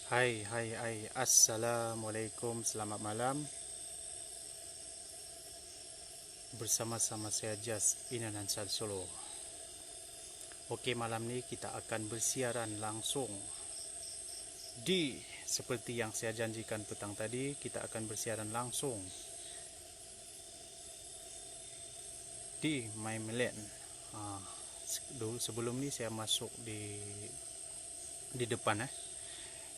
Hai, Assalamualaikum, selamat malam. Bersama-sama saya Jas Inanan Solo. Oke, malam ini kita akan bersiaran langsung seperti yang saya janjikan petang tadi, kita akan bersiaran langsung di My Milen. Sebelum ini saya masuk di depan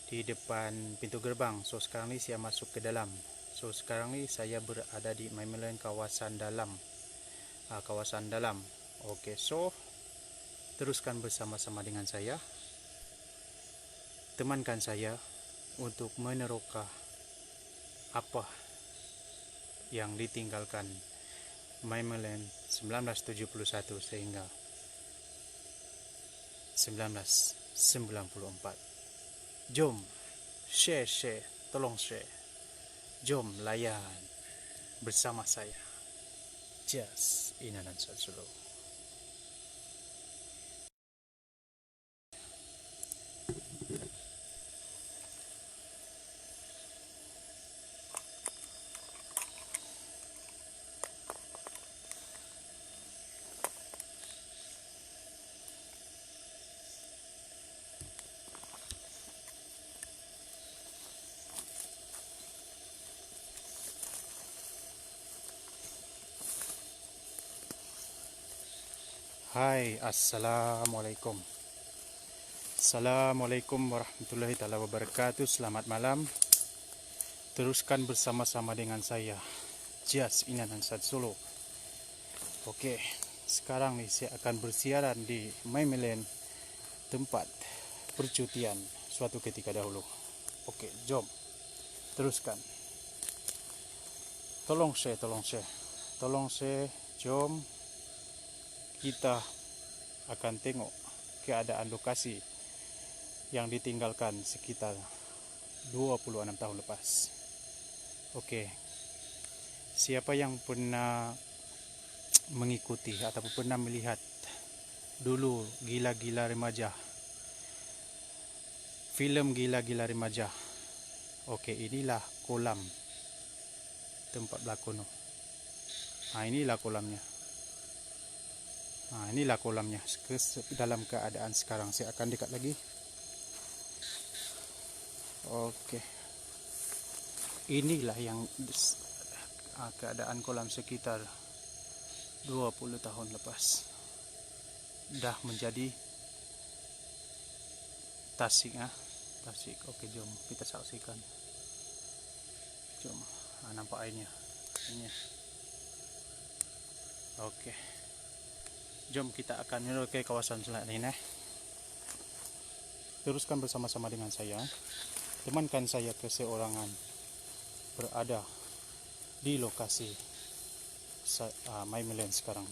di depan pintu gerbang. So sekarang ni saya masuk ke dalam. So sekarang ni saya berada di My Milen kawasan dalam. Okey, so teruskan bersama-sama dengan saya. Temankan saya untuk meneroka apa yang ditinggalkan My Milen 1971 sehingga 1994. Jom share, tolong share. Jom layan bersama saya Jas Inanan Solo. Hai, Assalamualaikum. Assalamualaikum warahmatullahi taala wabarakatuh. Selamat malam. Teruskan bersama-sama dengan saya Jas Inanan Solo. Oke, sekarang nih saya akan bersiaran di My Milen, tempat percutian suatu ketika dahulu. Oke, jom teruskan. Tolong share. Jom kita akan tengok keadaan lokasi yang ditinggalkan sekitar 26 tahun lepas. Okey. Siapa yang pernah mengikuti ataupun pernah melihat dulu Gila-Gila Remaja, filem Gila-Gila Remaja. Okey, inilah kolam tempat berlakon. Inilah kolamnya. Inilah kolamnya dalam keadaan sekarang. Saya akan dekat lagi. Okey. Inilah yang keadaan kolam sekitar 20 tahun lepas. Dah menjadi tasik. Okey, jom kita saksikan. Jom. Nampak airnya. Ini. Okey. Jom kita akan menuju ke kawasan selanjutnya. Teruskan bersama-sama dengan saya. Temankan saya keseorangan berada di lokasi My Milen sekarang.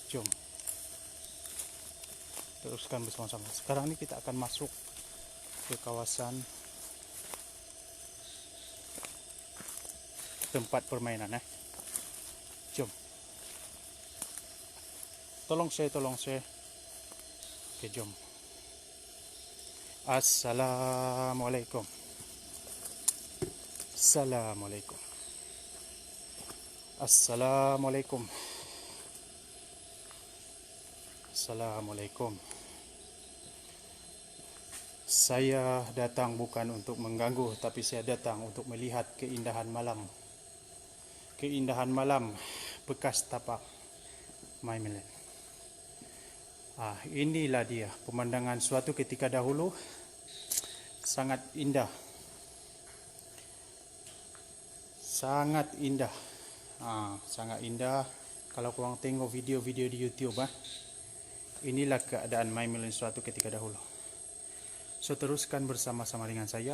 Jom teruskan bersama-sama. Sekarang ini kita akan masuk ke kawasan tempat permainan. Jom. Tolong share. Oke, jom. Assalamualaikum. Saya datang bukan untuk mengganggu, tapi saya datang untuk melihat keindahan malam. Keindahan malam bekas tapak My Milen. Inilah dia pemandangan suatu ketika dahulu. Sangat indah. Sangat indah. Kalau korang tengok video-video di YouTube, inilah keadaan My Milen suatu ketika dahulu. So teruskan bersama-sama dengan saya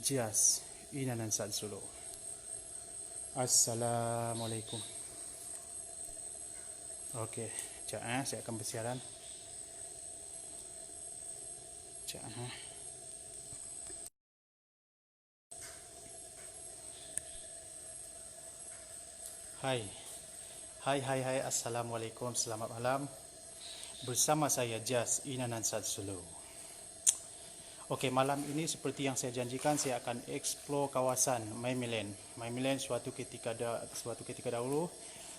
Jas Inanan Solo. Assalamualaikum. Okey, saya akan bersiaran. Hai, Assalamualaikum, selamat malam. Bersama saya Jas Inanan Solo. Oke, malam ini seperti yang saya janjikan, saya akan explore kawasan Maimeland. Maimeland suatu ketika dahulu,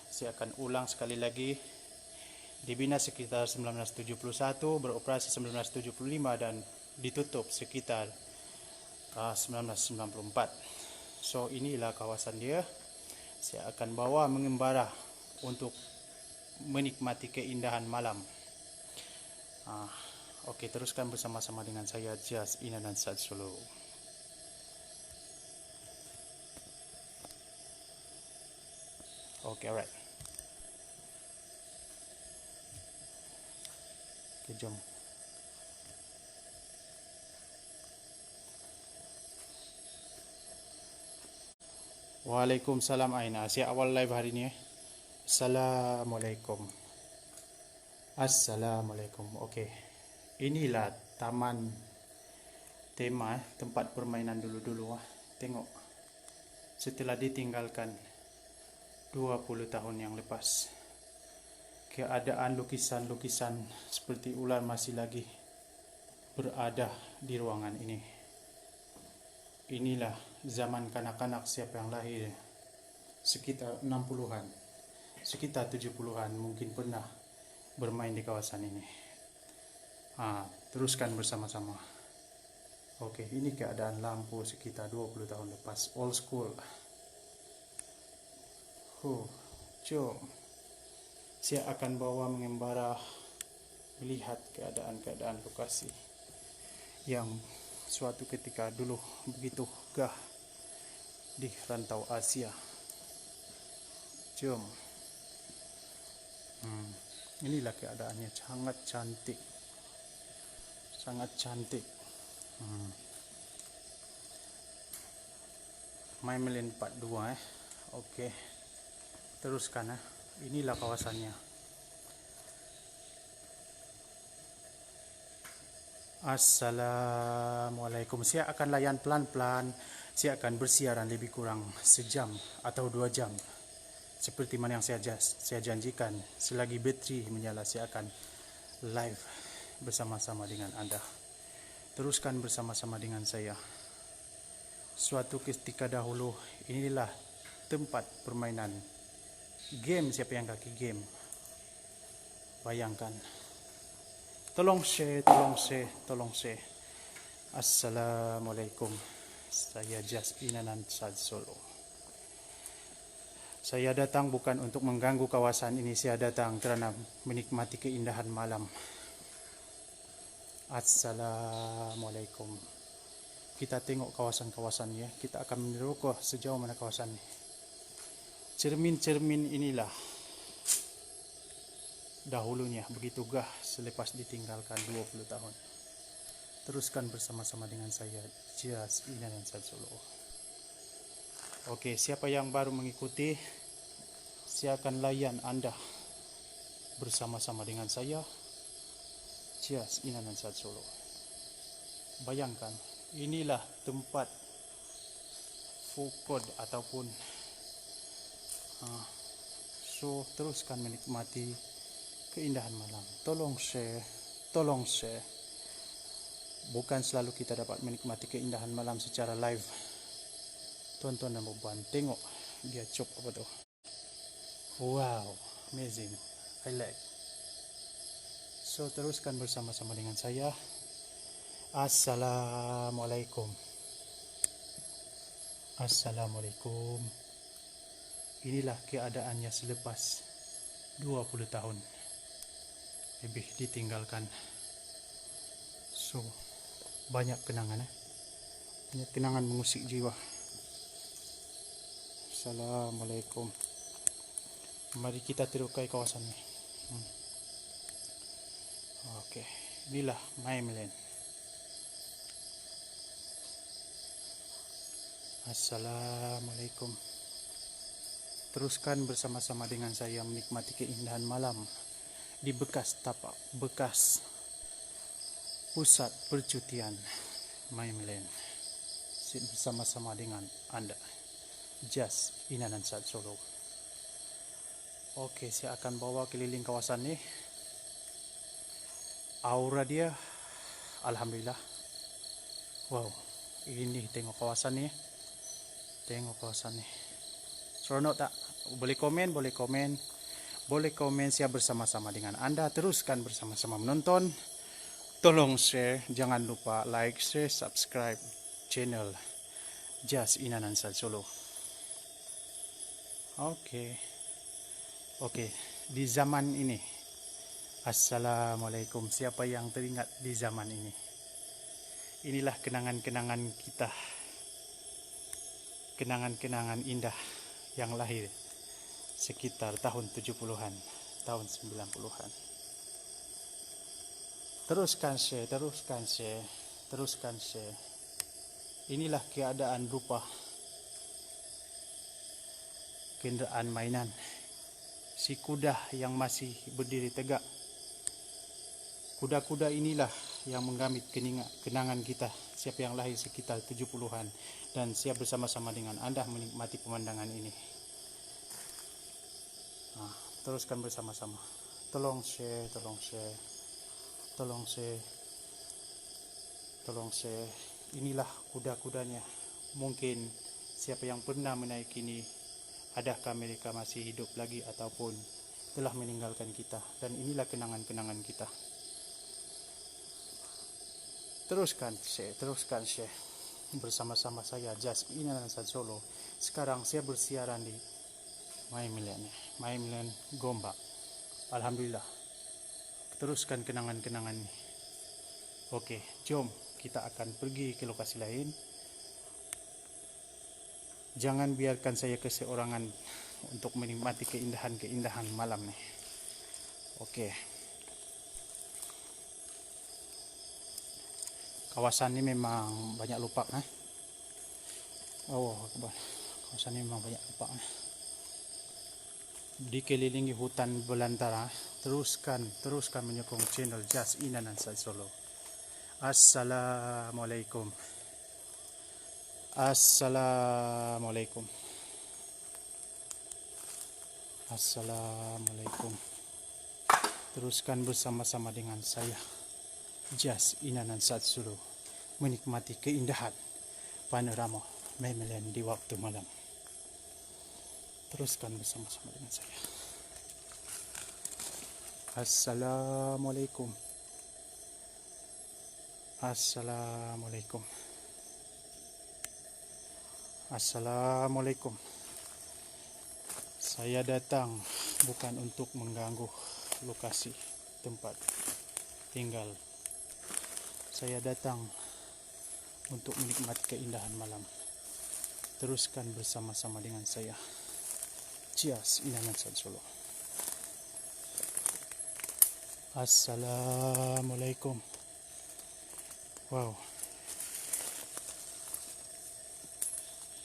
saya akan ulang sekali lagi. Dibina sekitar 1971, beroperasi 1975 dan ditutup sekitar 1994. So inilah kawasan dia. Saya akan bawa mengembara untuk menikmati keindahan malam. Oke, teruskan bersama-sama dengan saya, Jas Inanan Sad Solo. Oke, alright. Oke, jom. Waalaikumsalam Aina. Saya awal live hari ni. Assalamualaikum. Assalamualaikum. Okey. Inilah taman tema tempat permainan dulu-dulu. Tengok. Setelah ditinggalkan 20 tahun yang lepas, keadaan lukisan-lukisan seperti ular masih lagi berada di ruangan ini. Inilah zaman kanak-kanak siapa yang lahir sekitar 60-an, sekitar 70-an mungkin pernah bermain di kawasan ini. Teruskan bersama-sama. Oke, ini keadaan lampu sekitar 20 tahun lepas, old school. Jom. Saya akan bawa mengembara melihat keadaan-keadaan lokasi yang suatu ketika dulu begitu gah di rantau Asia. Jom. Inilah keadaannya, sangat cantik. Sangat cantik. Maimeland Part 2 Oke. Teruskan Inilah kawasannya. Assalamualaikum. Saya akan layan pelan-pelan. Saya akan bersiaran lebih kurang sejam atau 2 jam. Seperti mana yang saya janjikan. Selagi bateri menyala, saya akan live bersama-sama dengan anda. Teruskan bersama-sama dengan saya. Suatu ketika dahulu, inilah tempat permainan game. Siapa yang kaki game? Bayangkan. Tolong share. Assalamualaikum. Saya Jas Inanan Sad Solo. Saya datang bukan untuk mengganggu kawasan ini. Saya datang kerana menikmati keindahan malam. Assalamualaikum. Kita tengok kawasan-kawasan ya. Kita akan menerokoh sejauh mana kawasan ini. Cermin-cermin inilah dahulunya begitu gah selepas ditinggalkan 20 tahun. Teruskan bersama-sama dengan saya, Jas Inanan Sad Solo. Oke, siapa yang baru mengikuti, saya akan layan anda bersama-sama dengan saya, Jas Inanan Sad Solo. Bayangkan, inilah tempat food court ataupun teruskan menikmati keindahan malam. Tolong share. Bukan selalu kita dapat menikmati keindahan malam secara live. Tuan-tuan dan puan, tengok dia chop apa tu. Wow, amazing. I like. So teruskan bersama-sama dengan saya. Assalamualaikum. Inilah keadaannya selepas 20 tahun lebih ditinggalkan. So, banyak kenangan banyak kenangan mengusik jiwa. Assalamualaikum. Mari kita terukai kawasan ini. Oke, inilah Maimeland. Assalamualaikum. Teruskan bersama-sama dengan saya menikmati keindahan malam di bekas tapak, bekas pusat percutian Maimeland. Bersama-sama dengan anda, Jas Inanan Sad Solo. Oke, saya akan bawa keliling kawasan ini. Aura dia, alhamdulillah, Wow, ini tengok kawasan nih. Tengok kawasan nih. Seronok tak? Boleh komen, boleh komen. Boleh komen, siap bersama-sama dengan Anda. Teruskan bersama-sama menonton. Tolong share, jangan lupa like, share, subscribe channel Jas Inanan Sad Solo. Oke, di zaman ini, Assalamualaikum. Siapa yang teringat di zaman ini? Inilah kenangan-kenangan kita, kenangan-kenangan indah yang lahir sekitar tahun 70-an, tahun 90-an. Teruskan share, teruskan share, teruskan share. Inilah keadaan rupa kenderaan mainan. Si kuda yang masih berdiri tegak. Kuda-kuda inilah yang menggamit kenangan kita, siapa yang lahir sekitar 70-an, dan siap bersama-sama dengan Anda menikmati pemandangan ini. Nah, teruskan bersama-sama. Tolong share, tolong share, tolong share, tolong share. Inilah kuda-kudanya. Mungkin siapa yang pernah menaiki ini, adakah mereka masih hidup lagi ataupun telah meninggalkan kita, dan inilah kenangan-kenangan kita. Teruskan share bersama-sama saya Jas Inanan Sad Solo. Sekarang saya bersiaran di My Million Gombak. Alhamdulillah. Teruskan kenangan-kenangan ini. Oke, jom kita akan pergi ke lokasi lain. Jangan biarkan saya keseorangan untuk menikmati keindahan-keindahan malam nih. Oke. Kawasan ini memang banyak lupak, kawasan ini memang banyak lupak. Dikelilingi hutan belantara. Teruskan menyokong channel Jas Inanan Sad Solo. Assalamualaikum. Assalamualaikum. Assalamualaikum. Teruskan bersama-sama dengan saya Jas Inanan Sad Solo, menikmati keindahan panorama Memelan di waktu malam. Teruskan bersama-sama dengan saya. Assalamualaikum. Assalamualaikum. Assalamualaikum. Saya datang bukan untuk mengganggu lokasi tempat tinggal. Saya datang untuk menikmati keindahan malam. Teruskan bersama-sama dengan saya Jas Inanan Sad Solo. Assalamualaikum. Wow.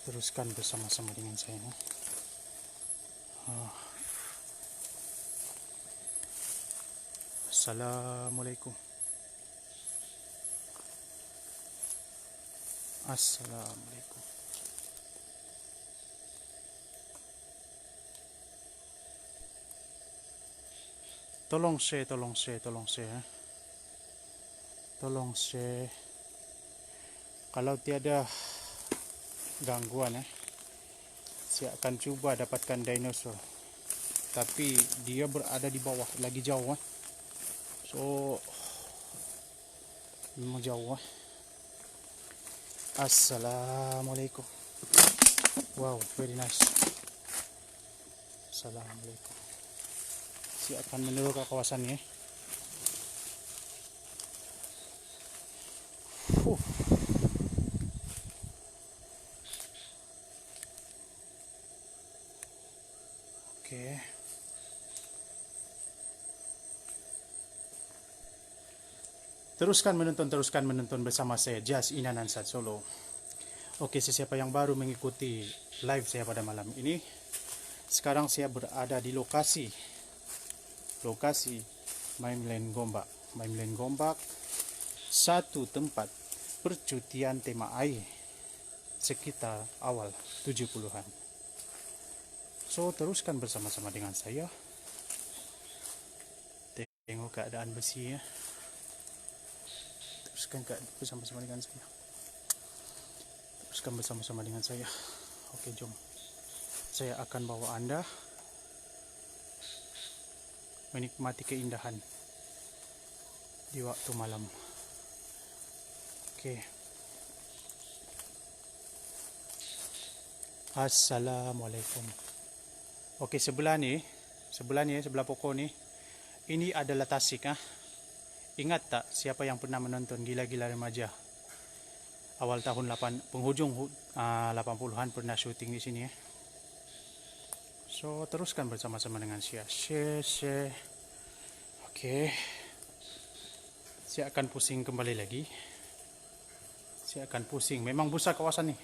Teruskan bersama-sama dengan saya. Assalamualaikum. Assalamualaikum. Tolong share. Tolong share. Kalau tiada gangguan, saya akan cuba dapatkan dinosaur. Tapi dia berada di bawah, lagi jauh. So memang jauh. Assalamualaikum. Wow, very nice. Assalamualaikum. Saya akan menuju ke kawasan ini. Oke. Teruskan menonton bersama saya Jas Inanan Sad Solo. Oke, sesiapa yang baru mengikuti live saya pada malam ini, sekarang saya berada di lokasi My Million Gombak, satu tempat percutian tema air sekitar awal 70-an. So, teruskan bersama-sama dengan saya. Tengok keadaan besi ya. Teruskan bersama-sama dengan saya. teruskan bersama-sama dengan saya. Oke, jom. Saya akan bawa Anda menikmati keindahan di waktu malam. Oke. Assalamualaikum. Oke, sebelah pokok ni, ini adalah Tasik. Ingat tak siapa yang pernah menonton Gila-Gila Remaja? Awal tahun penghujung 80-an pernah syuting di sini. So, teruskan bersama-sama dengan saya. Share. Oke. Saya akan pusing kembali lagi. Memang besar kawasan ni.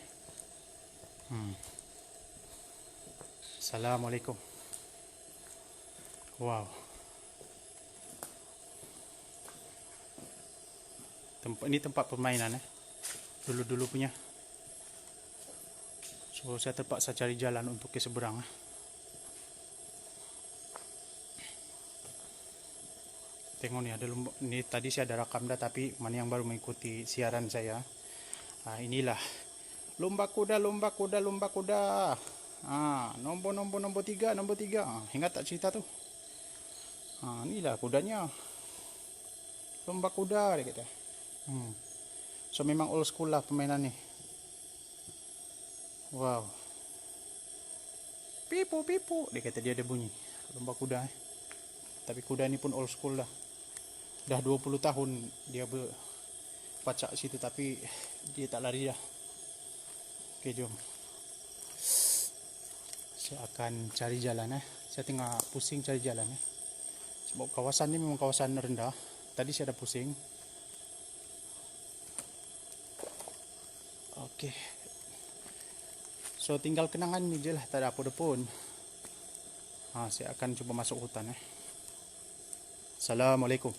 Assalamualaikum. Wow. Ini tempat permainan dulu punya. So, saya terpaksa cari jalan untuk ke seberang. Tengok ni, ada lomba. Ni tadi saya ada rakam dah, tapi mana yang baru mengikuti siaran saya. Inilah lomba kuda. Nombor 3. Ingat tak cerita tu? Inilah kudanya. Lomba kuda dia kata. So, memang old school lah permainan ni. Wow. Pipu dia kata, dia ada bunyi lomba kuda. Tapi kuda ni pun old school lah. Dah 20 tahun dia berpacak situ, tapi dia tak lari dah. Oke, jom. Saya akan cari jalan. Saya tengah pusing cari jalan. Sebab kawasan ni memang kawasan rendah. Tadi saya dah pusing. Oke. So, tinggal kenangan ni je lah, tak ada apa pun. Saya akan cuba masuk hutan. Assalamualaikum.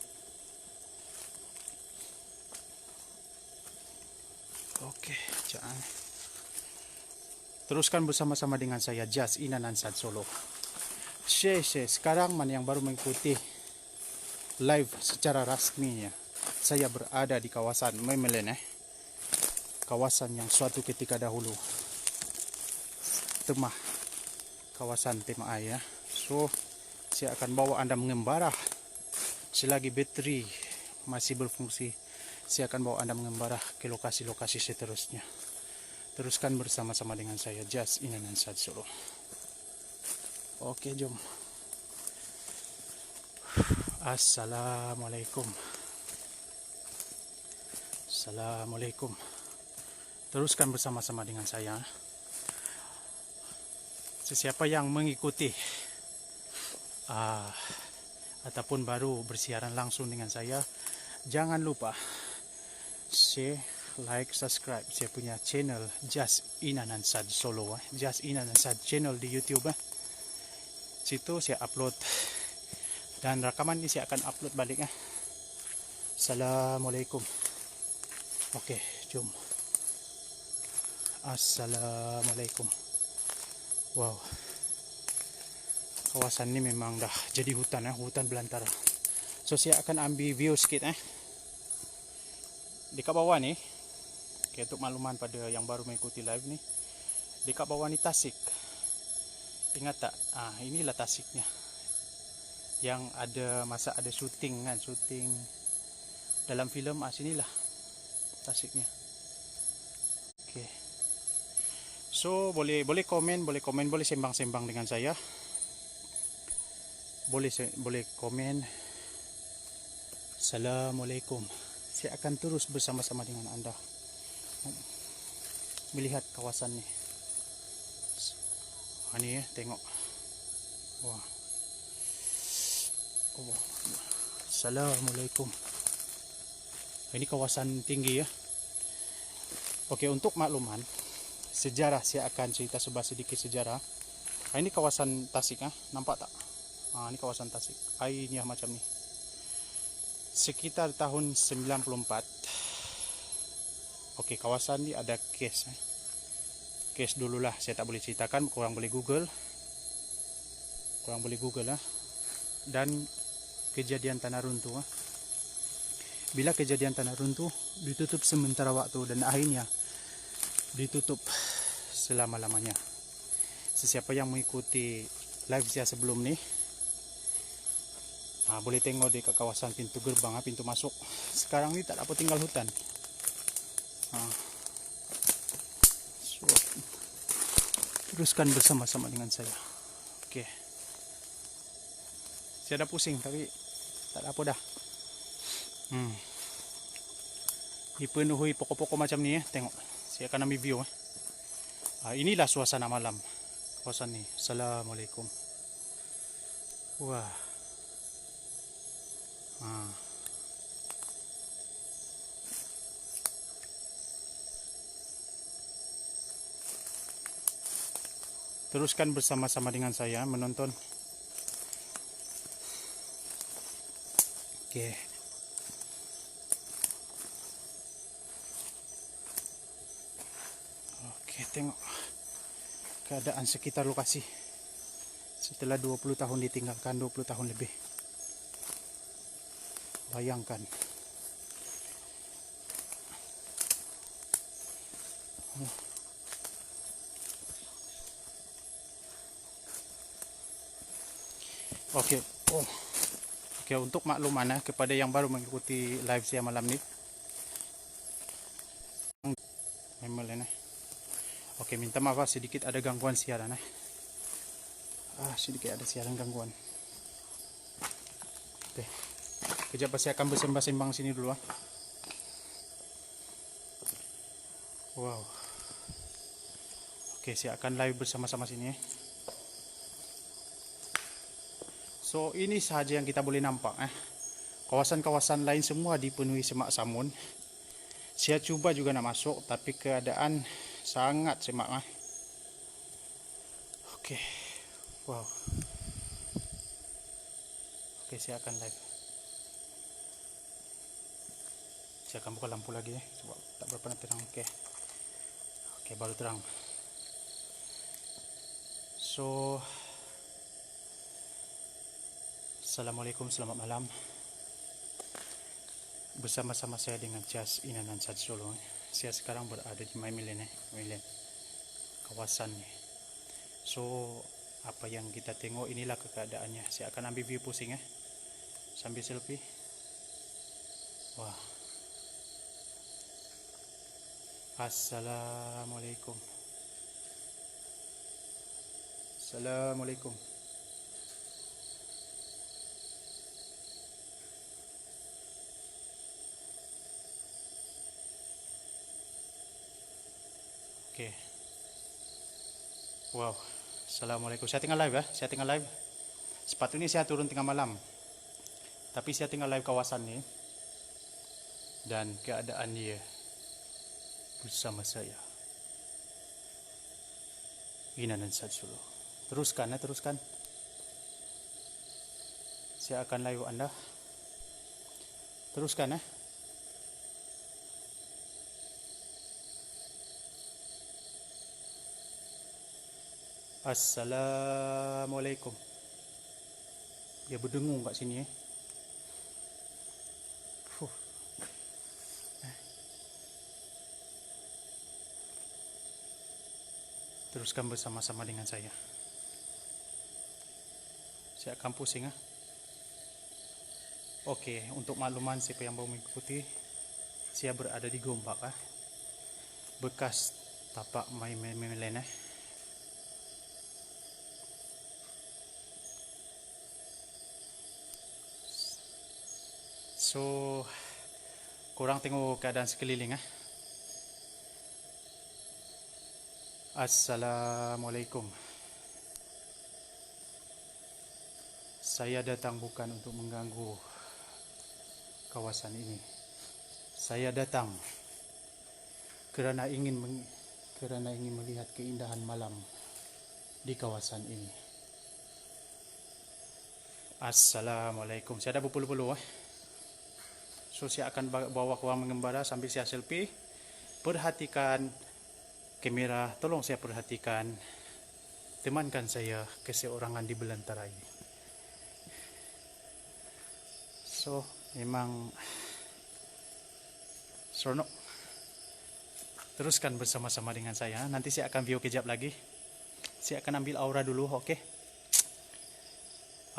Oke, jangan. Teruskan bersama-sama dengan saya, Jas Inanansad Solo. Sekarang mana yang baru mengikuti live secara rasminya, saya berada di kawasan Memelen. Kawasan yang suatu ketika dahulu kawasan tema air. So, saya akan bawa Anda mengembara selagi bateri masih berfungsi. Saya akan bawa Anda mengembara ke lokasi-lokasi seterusnya. Teruskan bersama-sama dengan saya, Jas Inanansad Solo. Oke, jom. Assalamualaikum. Teruskan bersama-sama dengan saya. Sesiapa yang mengikuti ataupun baru bersiaran langsung dengan saya, jangan lupa share, like, subscribe saya punya channel Jas Inanansad Solo. Jas Inanansad channel di YouTube. Situ saya upload, dan rakaman ini saya akan upload balik. Assalamualaikum. Oke, jom. Assalamualaikum. Wow. Kawasan ini memang dah jadi hutan, hutan belantara. So, saya akan ambil view sikit. Dekat bawah ni, untuk makluman pada yang baru mengikuti live ni, dekat bawah ni Tasik. Ingat tak? Inilah Tasiknya. Yang ada masa ada syuting dalam filem. Sinilah Tasiknya. Oke. So, boleh komen, boleh sembang-sembang dengan saya. Boleh komen. Assalamualaikum. Saya akan terus bersama-sama dengan Anda melihat kawasan ni. Ni tengok. Wah. Assalamualaikum. Ini kawasan tinggi ya. Oke, untuk makluman sejarah, saya akan cerita sedikit sejarah. Ini kawasan Tasik. Nampak tak? Ini kawasan Tasik. Airnya macam ni. Sekitar tahun 94. Oke, kawasan ni ada kes. Kes dululah, saya tak boleh ceritakan, korang boleh Google. Dan kejadian tanah runtuh. Bila kejadian tanah runtuh, ditutup sementara waktu, dan akhirnya ditutup selama-lamanya. Siapa yang mengikuti live saya sebelum nih, boleh tengok di kawasan pintu gerbang, pintu masuk. Sekarang ini tak dapat tinggal hutan. So, teruskan bersama-sama dengan saya. Oke. Saya dah pusing tapi tak ada apa dah. Dipenuhi pokok-pokok macam ni tengok. Saya akan ambil view inilah suasana malam kawasan ni. Assalamualaikum. Wah. Teruskan bersama-sama dengan saya menonton. Oke. Oke, tengok keadaan sekitar lokasi setelah 20 tahun ditinggalkan, 20 tahun lebih. Bayangkan. Oke. Oke, untuk makluman kepada yang baru mengikuti live saya malam ini. Oke, minta maaf sedikit ada gangguan siaran sedikit ada siaran gangguan. Oke. Kejap saya akan bersembang-sembang sini dulu Wow. Oke, saya akan live bersama-sama sini So, ini sahaja yang kita boleh nampak Kawasan-kawasan lain semua dipenuhi semak samun. Saya cuba juga nak masuk tapi keadaan sangat semak Oke. Wow. Oke, saya akan live. Saya akan buka lampu lagi sebab tak berapa terang. Oke, baru terang. So, Assalamualaikum, selamat malam. Bersama-sama saya dengan Jas Inanan Sad Solo. Saya sekarang berada di Mailen kawasan ni. So, apa yang kita tengok inilah keadaannya. Saya akan ambil view pusing sambil selfie. Wah. Assalamualaikum. Assalamualaikum. Oke. Wow. Assalamualaikum. Saya tinggal live Saya tinggal live. Sepatutnya saya turun tengah malam. Tapi saya tinggal live kawasan ni. Dan keadaan dia bersama saya. Inanan Sad Solo. Teruskan teruskan. Saya akan live Anda. Teruskan Assalamualaikum. Dia berdengung kat sini Teruskan bersama-sama dengan saya. Saya akan pusing Oke, untuk makluman siapa yang baru mengikuti, saya berada di Gombak bekas tapak Mailen So, korang tengok keadaan sekeliling Assalamualaikum. Saya datang bukan untuk mengganggu kawasan ini. Saya datang kerana ingin melihat keindahan malam di kawasan ini. Assalamualaikum. Saya dah berpuluh-puluh So, saya akan bawa korang mengembara sambil saya selfie. Perhatikan kamera, tolong saya perhatikan. Temankan saya keseorangan di belantara ini. So, memang seronok. Teruskan bersama-sama dengan saya. Nanti saya akan view kejap lagi. Saya akan ambil aura dulu, oke?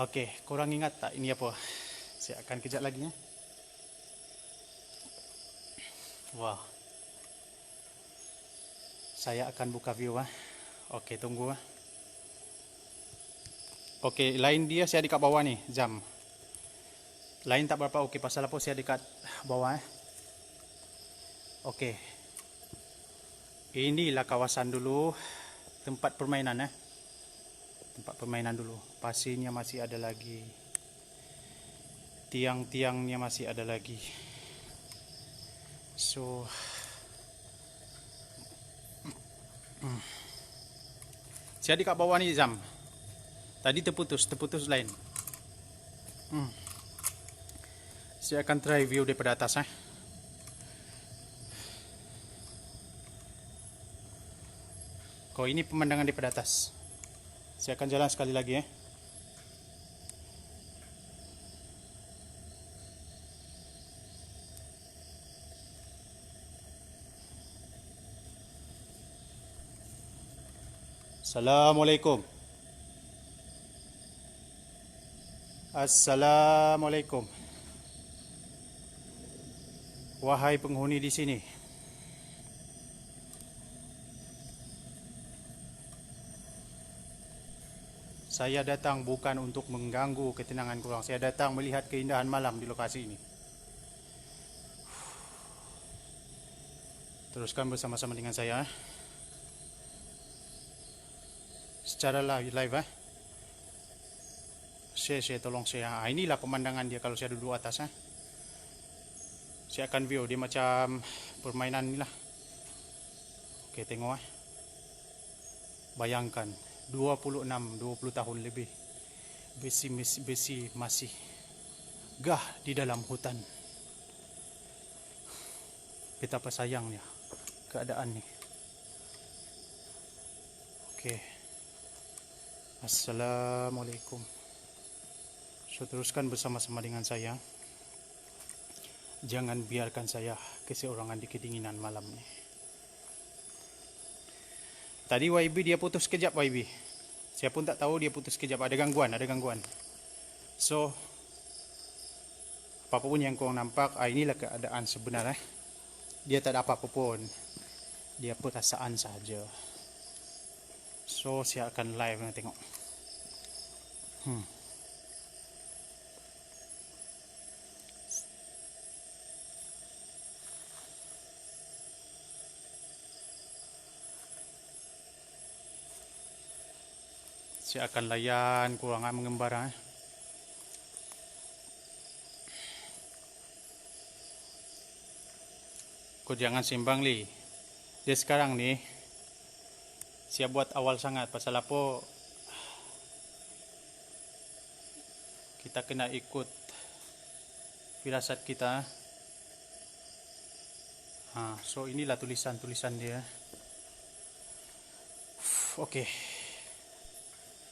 Oke, korang ingat tak ini apa? Saya akan kejap lagi ya. Wah. Saya akan buka view ah. Oke, tunggu ah. Oke, lain dia saya dekat bawah nih, jam. Lain tak berapa oke, pasal apa saya dekat bawah Oke. Inilah kawasan dulu tempat permainan tempat permainan dulu. Pasirnya masih ada lagi, tiang-tiangnya masih ada lagi. So saya di kat bawah ni Zam. Tadi terputus lain. Saya akan try view daripada atas Kau ini pemandangan daripada atas. Saya akan jalan sekali lagi Assalamualaikum. Assalamualaikum. Wahai penghuni di sini. Saya datang bukan untuk mengganggu ketenangan korang. Saya datang melihat keindahan malam di lokasi ini. Teruskan bersama-sama dengan saya secara live Share tolong share. Inilah pemandangan dia kalau saya duduk atas Saya akan view dia macam permainan ni lah. Oke, tengok Bayangkan 20 tahun lebih besi masih gah di dalam hutan. Betapa sayangnya keadaan ni. Oke. Assalamualaikum. So, teruskan bersama-sama dengan saya. Jangan biarkan saya keseorangan di kedinginan malam ni. Tadi YB dia putus kejap YB. Saya pun tak tahu dia putus kejap. Ada gangguan. So, apapun yang kau nampak, inilah keadaan sebenar Dia tak ada apa-apa pun. Dia perasaan saja. So, saya akan live tengok. Saya akan layan kurang mengembara Kau jangan sembang li. Dia sekarang ni saya buat awal sangat pasal apa kita kena ikut firasat kita. So inilah tulisan-tulisan dia. Oke.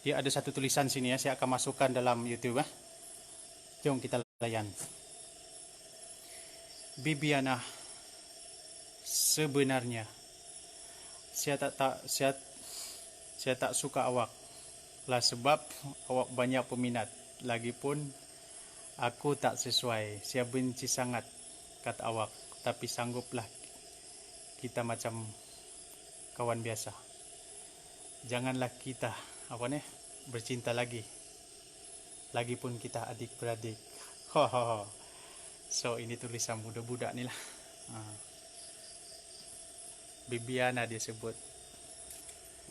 Dia ada satu tulisan sini saya akan masukkan dalam YouTube Jom kita layan. Bibiana, sebenarnya saya tak suka awak lah sebab awak banyak peminat. Lagipun aku tak sesuai. Saya benci sangat kata awak, tapi sangguplah kita macam kawan biasa. Janganlah kita bercinta lagi. Lagipun kita adik-beradik. So ini tulisan budak-budak ni lah. Bibiana dia sebut.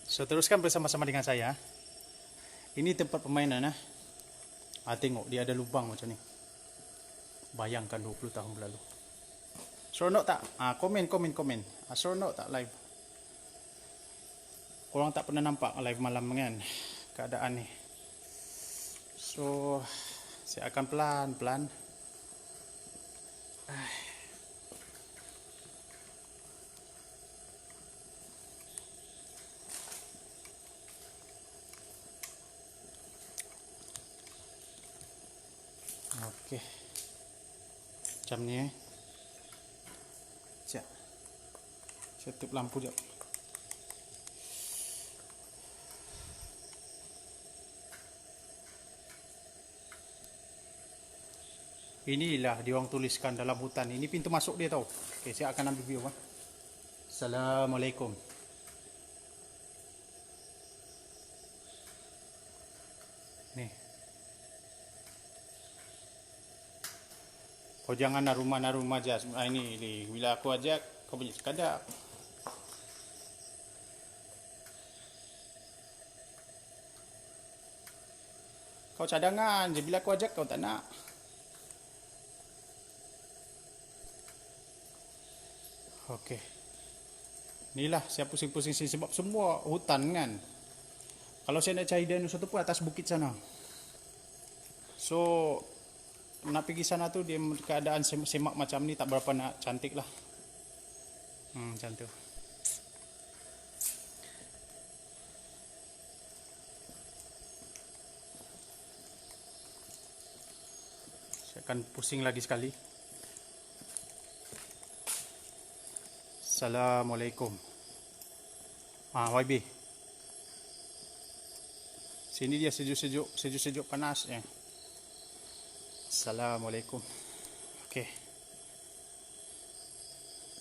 So teruskan bersama-sama dengan saya. Ini tempat permainan tengok dia ada lubang macam ni. Bayangkan 20 tahun berlalu. Seronok tak? Komen. Seronok tak live? Korang tak pernah nampak live malam kan keadaan ni. So saya akan pelan-pelan Oke. Macam ni Saya tutup lampu jap. Inilah dia orang tuliskan dalam hutan. Ini pintu masuk dia tau. Okey, saya akan ambil view. Assalamualaikum. Nih. Kau jangan naruma-naruma aja. Ini. Bila aku ajak, kau punya sekadar. Kau cadangan je. Bila aku ajak, kau tak nak. Okey. Inilah saya pusing-pusing sebab semua hutan kan. Kalau saya nak cari dinosaur tu pun atas bukit sana. So nak pergi sana tu dia keadaan semak macam ni tak berapa nak cantik lah. Macam tu. Saya akan pusing lagi sekali. Assalamualaikum. YB. Sini dia sejuk panas ya. Assalamualaikum. Okey.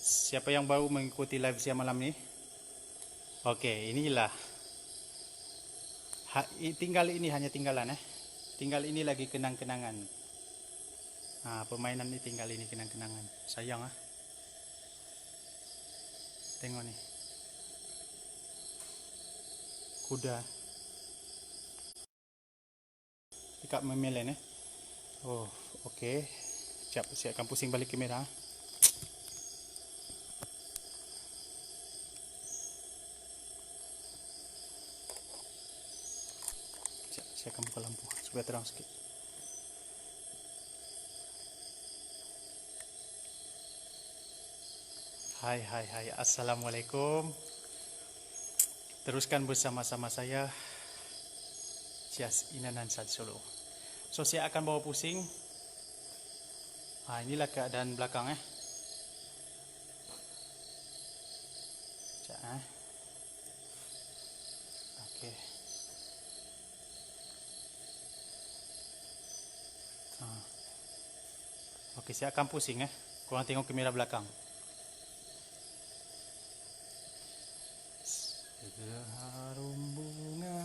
Siapa yang baru mengikuti live saya malam ni? Okey, inilah. Tinggal ini hanya tinggalan Tinggal ini lagi kenang-kenangan. Permainan ni tinggal ini kenang-kenangan. Sayang Tengok ni. Kuda. Dekat memelen Oh, okey. Sekejap, saya akan pusing balik kamera. Sekejap, saya akan buka lampu supaya terang sikit. Hai. Assalamualaikum. Teruskan bersama-sama saya, Cias Inanan Sad Solo. So saya akan bawa pusing. Inilah keadaan belakang Sekejap Okey. Okey, saya akan pusing Korang tengok kamera belakang. Seharum bunga.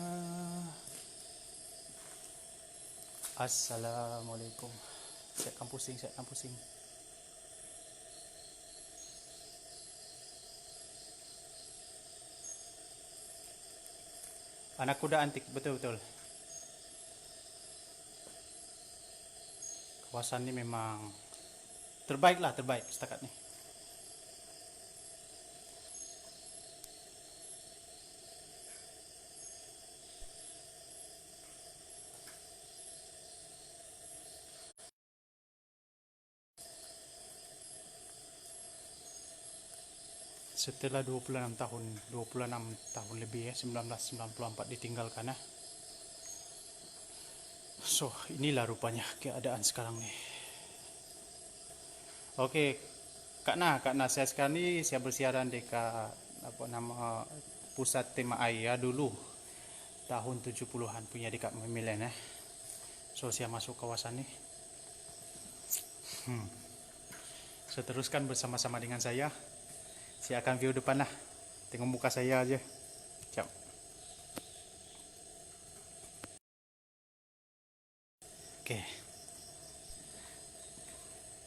Assalamualaikum. Saya akan pusing. Anak kuda antik, betul-betul. Kawasan ni memang terbaik setakat ni. Setelah 26 tahun lebih 1994 ditinggalkan So inilah rupanya keadaan sekarang ni. Okey, Kak Na saya sekarang ni saya bersiaran dekat pusat tema air dulu tahun 70-an punya dekat Memelen So saya masuk kawasan ni. So teruskan bersama-sama dengan saya. Saya akan view depan lah. Tengok muka saya aja. Sekejap. Okey.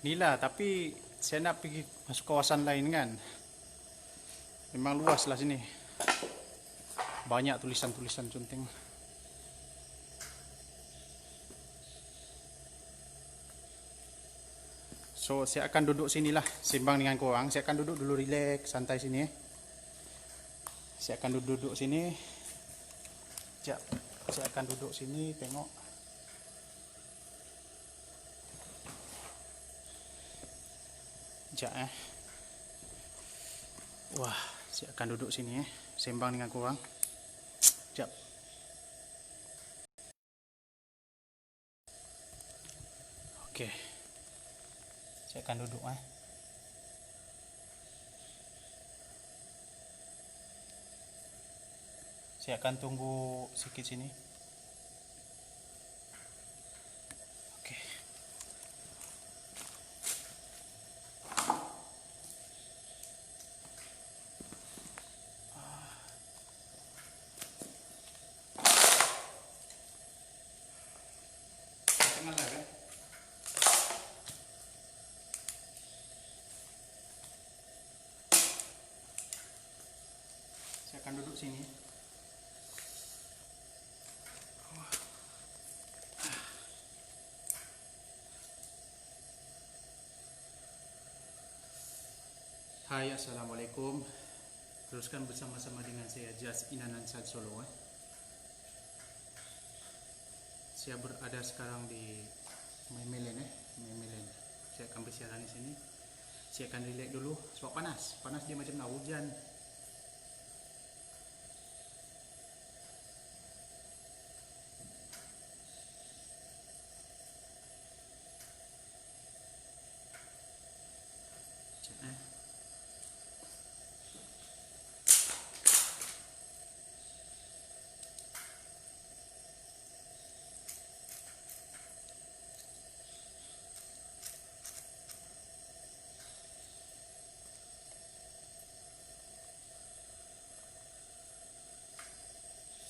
Inilah, tapi saya nak pergi masuk kawasan lain kan. Memang luas lah sini. Banyak tulisan-tulisan conteng. So saya akan duduk sinilah, sembang dengan korang. Saya akan duduk dulu, relax, santai sini Saya akan duduk sini. Sekejap. Saya akan duduk sini, tengok. Sekejap Wah, saya akan duduk sini sembang dengan korang. Sekejap. Okey. Saya akan duduk Saya akan tunggu sedikit sini. Oke. Tengah lah kan? Saya akan duduk sini. Hai, assalamualaikum. Teruskan bersama-sama dengan saya Jas Inanansad Solo. Saya berada sekarang di Memelen. Memelen. Saya akan bersiaran di sini. Saya akan relax dulu sebab panas. Panas dia macam nak hujan.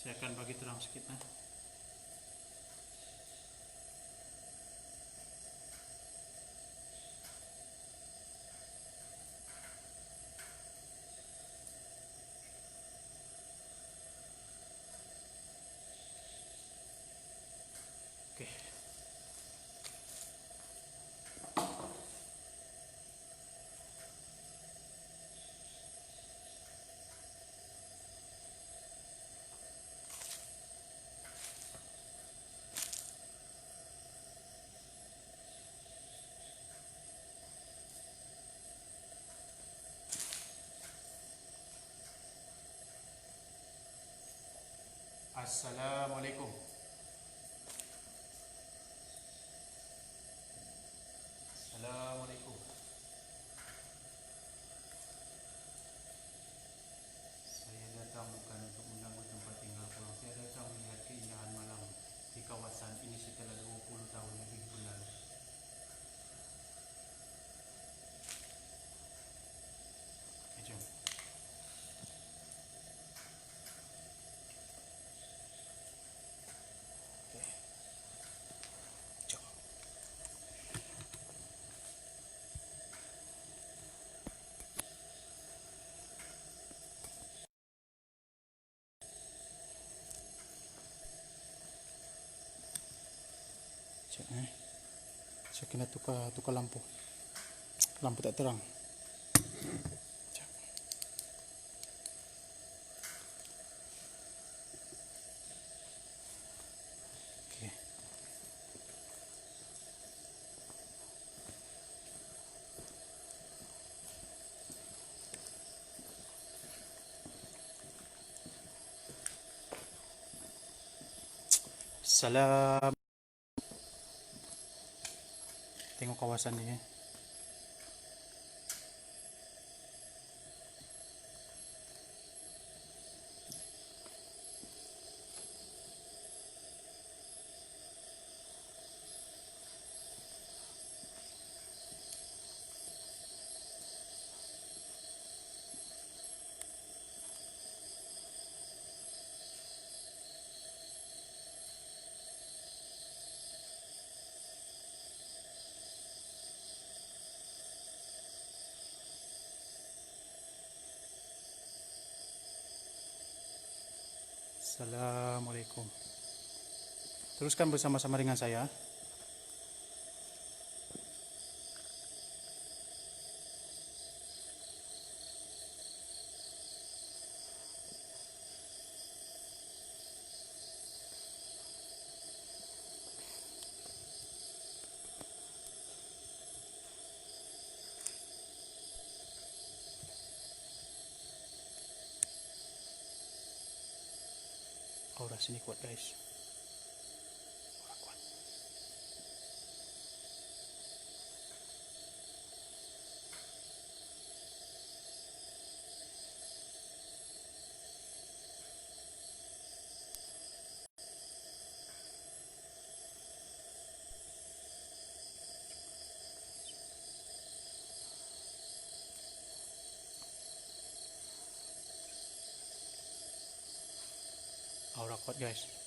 Saya akan bagi terang sedikit. Oke. Assalamualaikum. Assalamualaikum. Saya datang bukan untuk mengganggu tempat tinggal pulang. Saya datang melihat keindahan malam di kawasan ini setelah 20 tahun lebih berlalu. Jom. Saya kena tukar lampu. Lampu tak terang. Oke. Salam. Tengok kawasan ni. Assalamualaikum. Teruskan bersama-sama dengan saya. Aura sini kuat, guys. Aura kuat. kuat guys.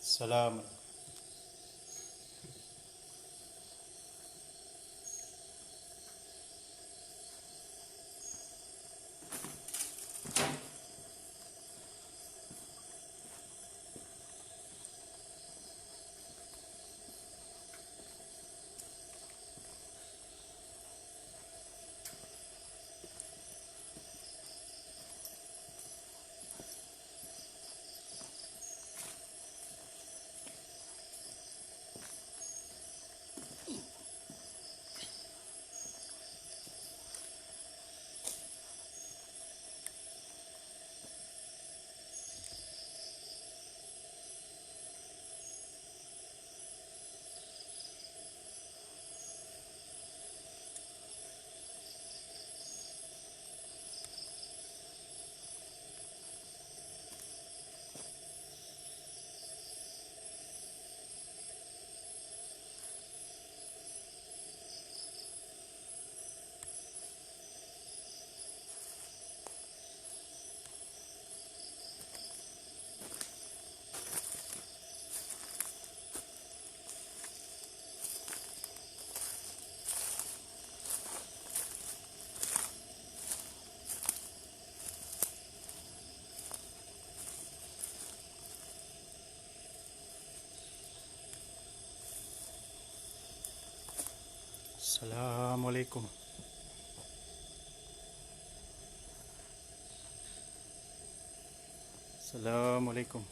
Salam. Assalamualaikum. Assalamualaikum.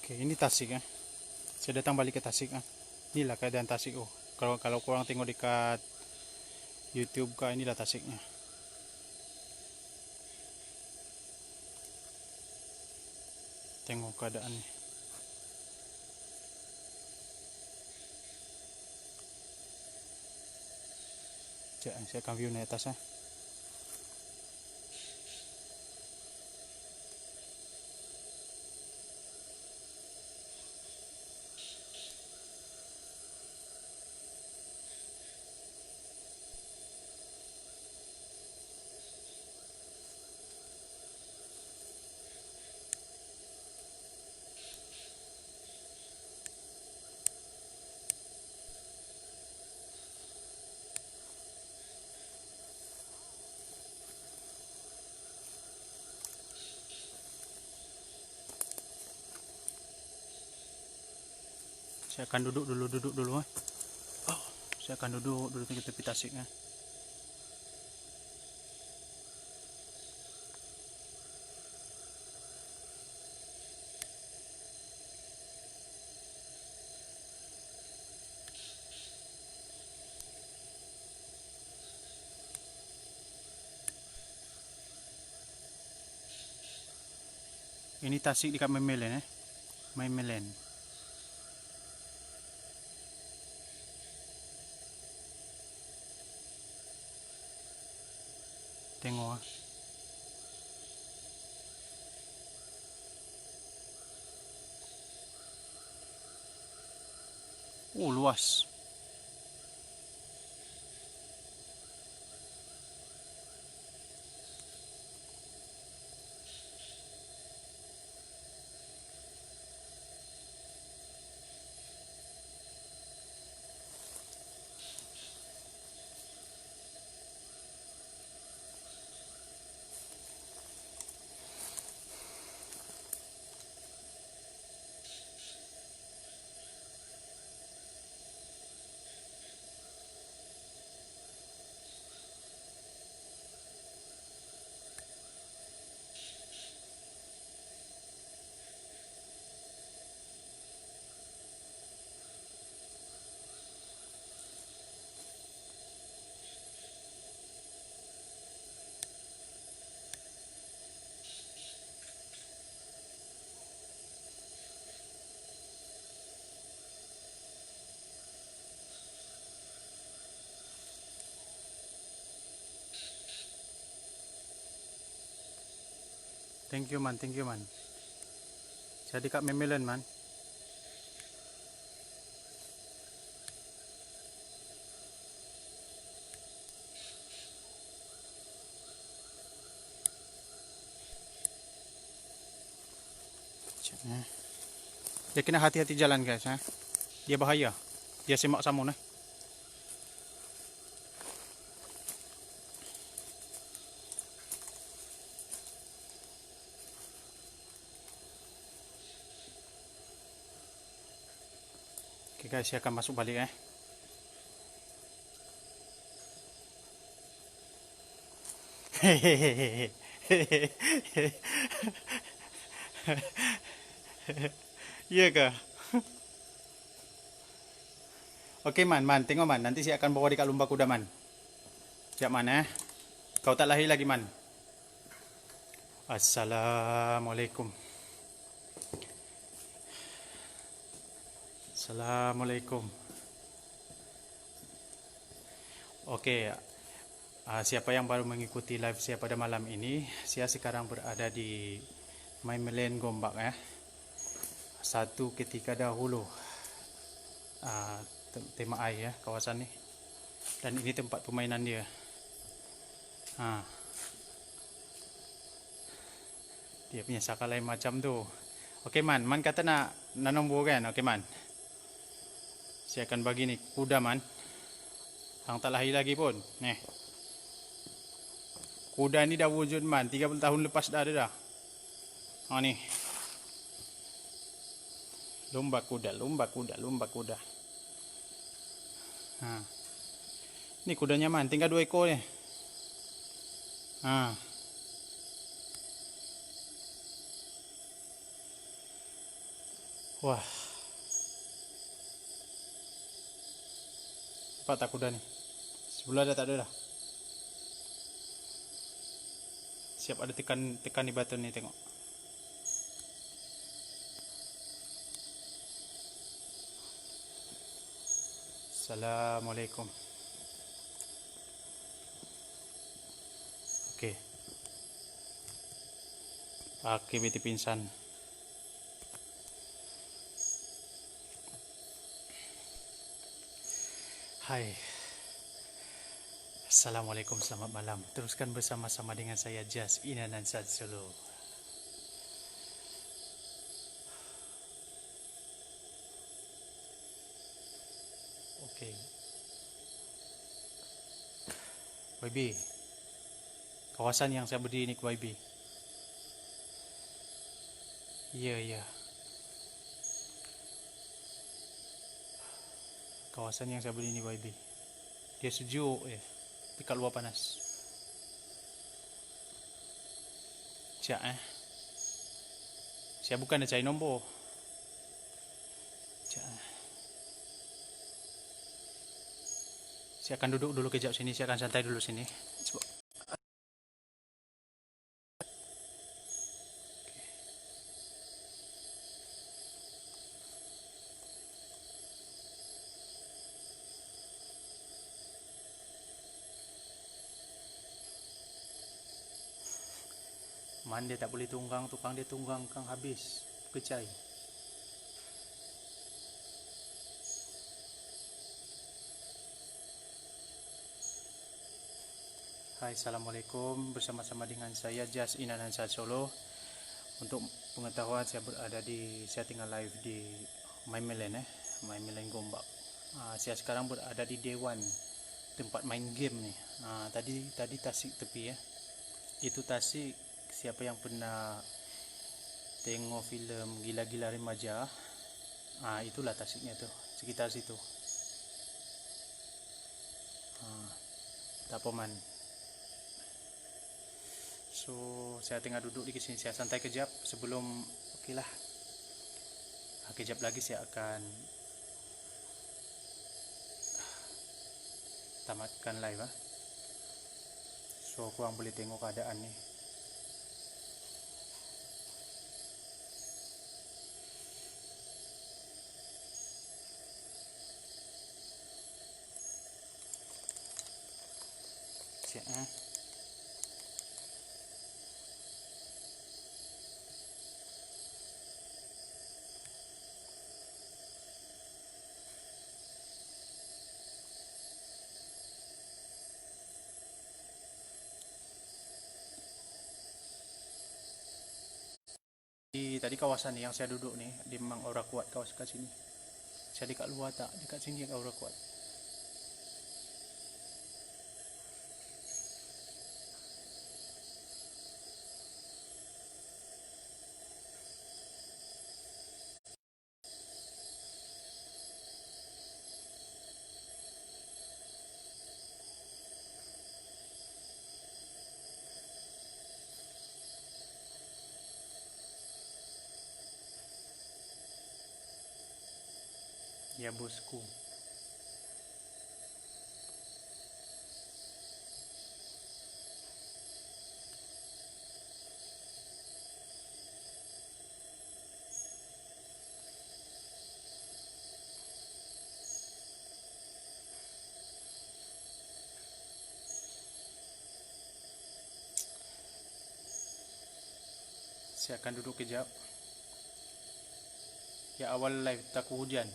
Oke, ini Tasik ya. Saya datang balik ke Tasik ah. Inilah keadaan Tasik. Oh, kalau kalau kurang tengok dekat YouTube kah, inilah Tasiknya. Tengok keadaannya. Saya akan view naik atas ya. Saya akan duduk dulu. Oh, saya akan duduk di tepi tasik. Ini tasik dekat Memelen. Memelen. Tengok. Luas. Thank you man. Saya dekat Memelen man. Dia kena hati-hati jalan guys. Dia bahaya. Dia semak samun. Oke guys, saya akan masuk balik. Hehehe. Iya kah? Oke man, tengok man, nanti saya akan bawa di lumba kuda man. Siap man Kau tak lahir lagi man. Assalamualaikum. Assalamualaikum. Oke, siapa yang baru mengikuti live saya pada malam ini, saya sekarang berada di Memelen Gombak satu ketika dahulu tema air kawasan ni, dan ini tempat permainan dia. Dia punya saka lain macam tu. Okey man kata nak nanam buah kan. Okey man, saya akan bagi ni kuda man. Hang tak lahir lagi pun. Kuda ni dah wujud man, 30 tahun lepas dah ada dah. Ni. Lumba kuda. Ni kudanya man, tinggal 2 ekor ni. Wah. Nampak tak kuda ni? Sebelah dah tak ada dah. Siap ada tekan di batu ni, tengok. Assalamualaikum. Okey. Beti pingsan. Hai. Assalamualaikum, selamat malam. Teruskan bersama-sama dengan saya Jas Inanan Solo. Okey. YB. Kawasan yang saya berdiri ni ke YB. Ya. kawasan yang saya beli ini YB. Dia sejuk ya, tapi kat luar panas. Cak saya bukan nak cari nombor. Cak saya akan duduk dulu kejap sini, saya akan santai dulu sini. Sebab man dia tak boleh tunggang, tukang dia tunggang kang habis kecai. Hai, assalamualaikum, bersama-sama dengan saya Jas Inanansad Solo. Untuk pengetahuan, saya tinggal live di MyMilen MyMilen Gombak. Saya sekarang berada di Dewan, tempat main game nih. Tadi Tasik tepi ya. Itu Tasik, siapa yang pernah tengok filem Gila-Gila Remaja, itulah Tasiknya tuh, sekitar situ. Tak peman. So saya tengah duduk di sini, saya santai kejap sebelum okeylah. Kejap lagi saya akan tamatkan live So korang boleh tengok keadaan ni. Siap Tadi kawasan ni yang saya duduk ni, dia memang aura kuat kawasan kat sini. Saya dekat luar tak, dekat sini aura kuat. Ya bosku. Saya akan duduk kejap. Ya awal live takut hujan.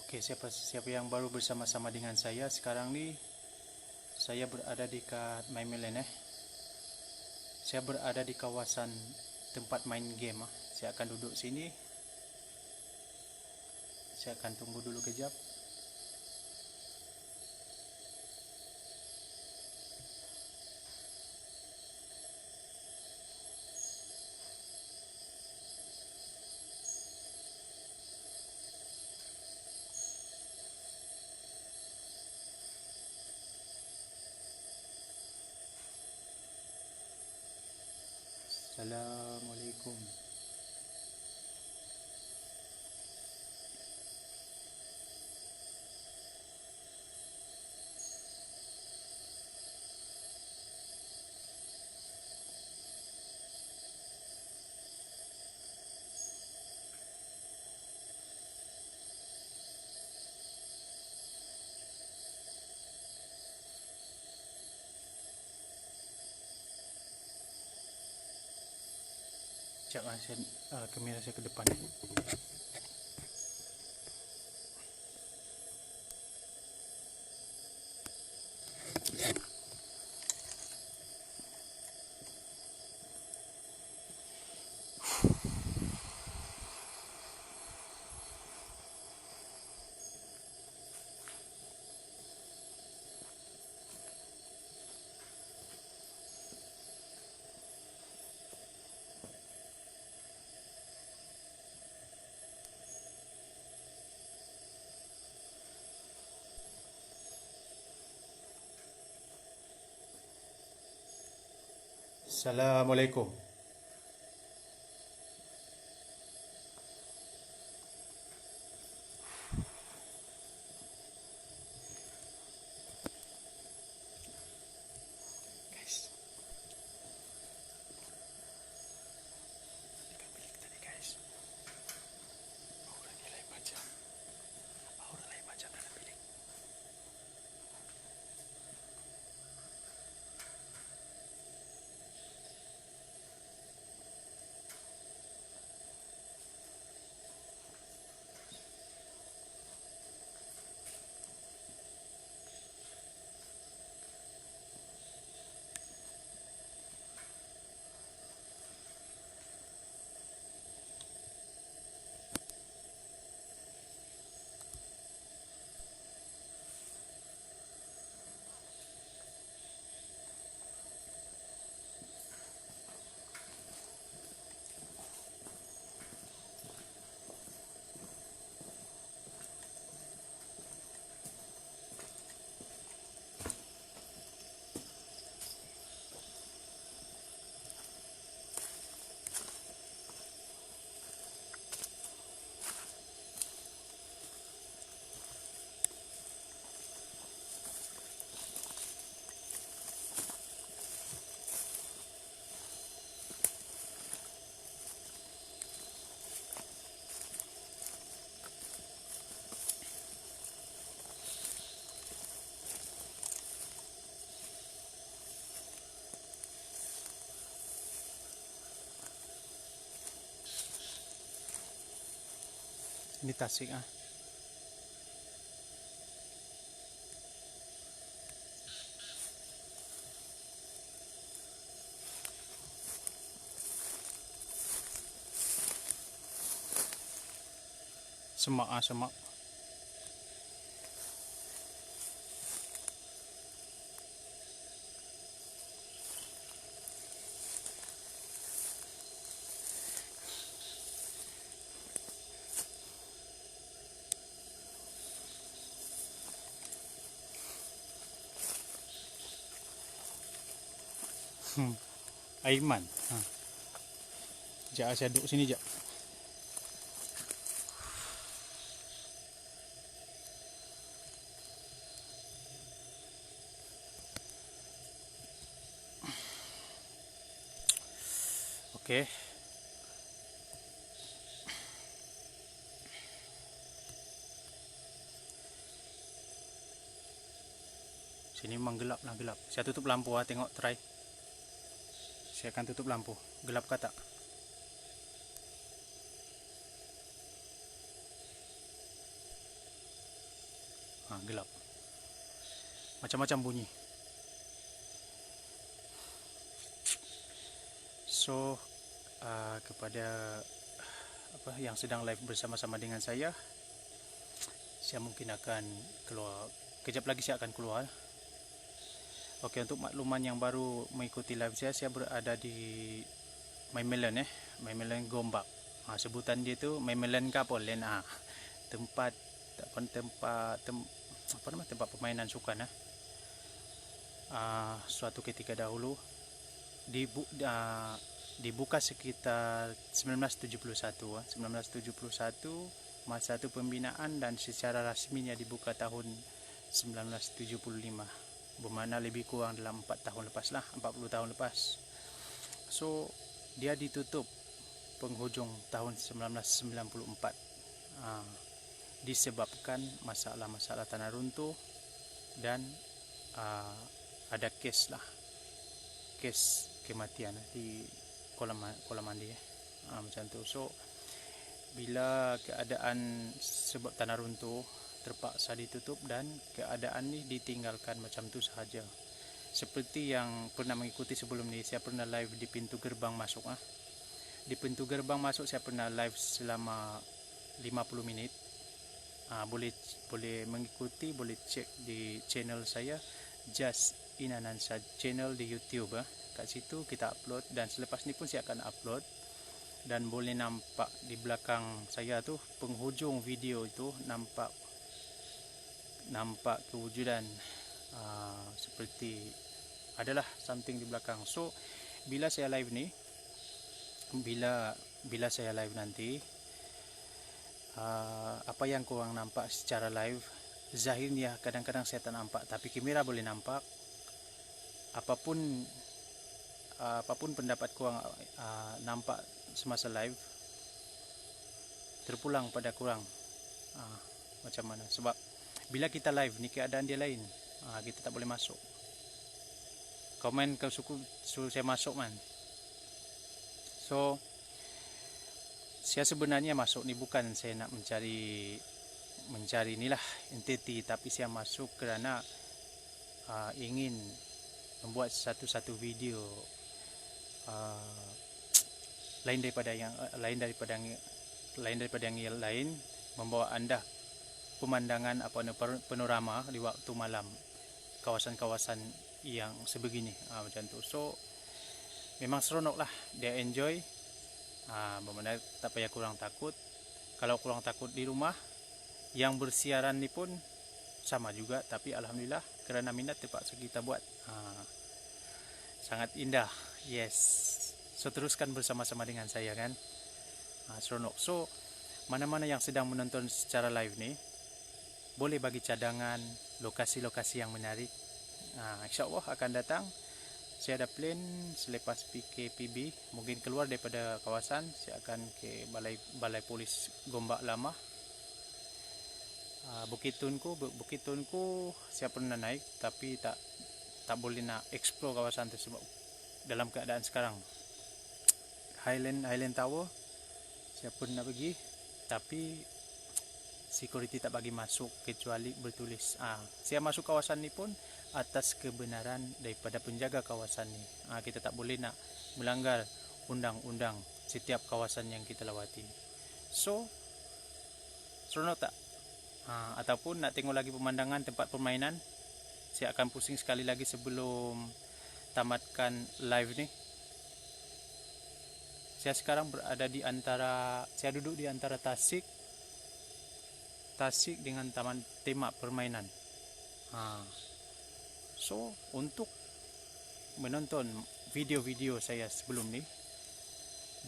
Okey, siapa yang baru bersama-sama dengan saya sekarang ni, saya berada di MyMilen Saya berada di kawasan tempat main game Saya akan duduk sini. Saya akan tunggu dulu kejap. Assalamualaikum. Sekejap kamera saya ke depan. Assalamualaikum. Guys, ikan bilik tadi guys. Aura nilai macam, aura lain macam dalam bilik. Ini Tasik ah. Semak ah, semak. Aiman. Ha. Jak saya duduk sini jak. Okey. Sini memang gelap lah, gelap. Saya tutup lampu ah, tengok try. Saya akan tutup lampu. Gelap ke tak? Ha, gelap. Macam-macam bunyi. So, kepada apa yang sedang live bersama-sama dengan saya mungkin akan keluar. Kejap lagi saya akan keluar. Okey, untuk makluman yang baru mengikuti live saya berada di Maimelan Maimelan Gombak. Sebutan dia tu Maimelan Kapolen tempat tempat permainan sukan suatu ketika dahulu dibuka sekitar 1971 masa itu pembinaan, dan secara rasminya dibuka tahun 1975, bermakna lebih kurang dalam 40 tahun lepas. So dia ditutup penghujung tahun 1994 disebabkan masalah tanah runtuh dan ada kes kematian di kolam mandi macam tu. So bila keadaan sebab tanah runtuh terpaksa ditutup dan keadaan ni ditinggalkan macam tu sahaja. Seperti yang pernah mengikuti sebelum ni, saya pernah live di pintu gerbang masuk Di pintu gerbang masuk saya pernah live selama 50 minit. Boleh mengikuti, boleh cek di channel saya, Just Inanansad channel di YouTube. Kat situ kita upload, dan selepas ni pun saya akan upload. Dan boleh nampak di belakang saya tu, penghujung video itu nampak kewujudan seperti adalah something di belakang. So bila saya live nih, bila saya live nanti, apa yang kurang nampak secara live, zahirnya kadang-kadang saya tak nampak, tapi kamera boleh nampak. Apapun pendapat kurang nampak semasa live, terpulang pada kurang macam mana. Sebab bila kita live ni keadaan dia lain, kita tak boleh masuk. Komen kau suruh saya masuk man. So saya sebenarnya masuk ni bukan saya nak mencari inilah entiti, tapi saya masuk kerana ingin membuat satu video lain daripada yang lain, membawa anda pemandangan panorama di waktu malam kawasan-kawasan yang sebegini macam tu. So memang seronok lah, dia enjoy. Bermakna tak payah kurang takut. Kalau kurang takut di rumah, yang bersiaran ni pun sama juga, tapi alhamdulillah kerana minat terpaksa kita buat. Sangat indah. Yes. So teruskan bersama-sama dengan saya kan. Seronok. So mana-mana yang sedang menonton secara live ni, boleh bagi cadangan lokasi-lokasi yang menarik. InsyaAllah akan datang. Saya ada plan selepas PKPB, mungkin keluar daripada kawasan, saya akan ke balai polis Gombak Lama. Bukit Tunku saya pernah naik, tapi tak boleh nak explore kawasan tersebut dalam keadaan sekarang. Highland Tower saya pernah pergi, tapi security tak bagi masuk kecuali bertulis. Saya masuk kawasan ni pun atas kebenaran daripada penjaga kawasan ni. Kita tak boleh nak melanggar undang-undang setiap kawasan yang kita lawati. So seronok tak? Ataupun nak tengok lagi pemandangan tempat permainan, saya akan pusing sekali lagi sebelum tamatkan live ni. Saya sekarang saya duduk di antara Tasik dengan taman tema permainan. So untuk menonton video-video saya sebelum ni,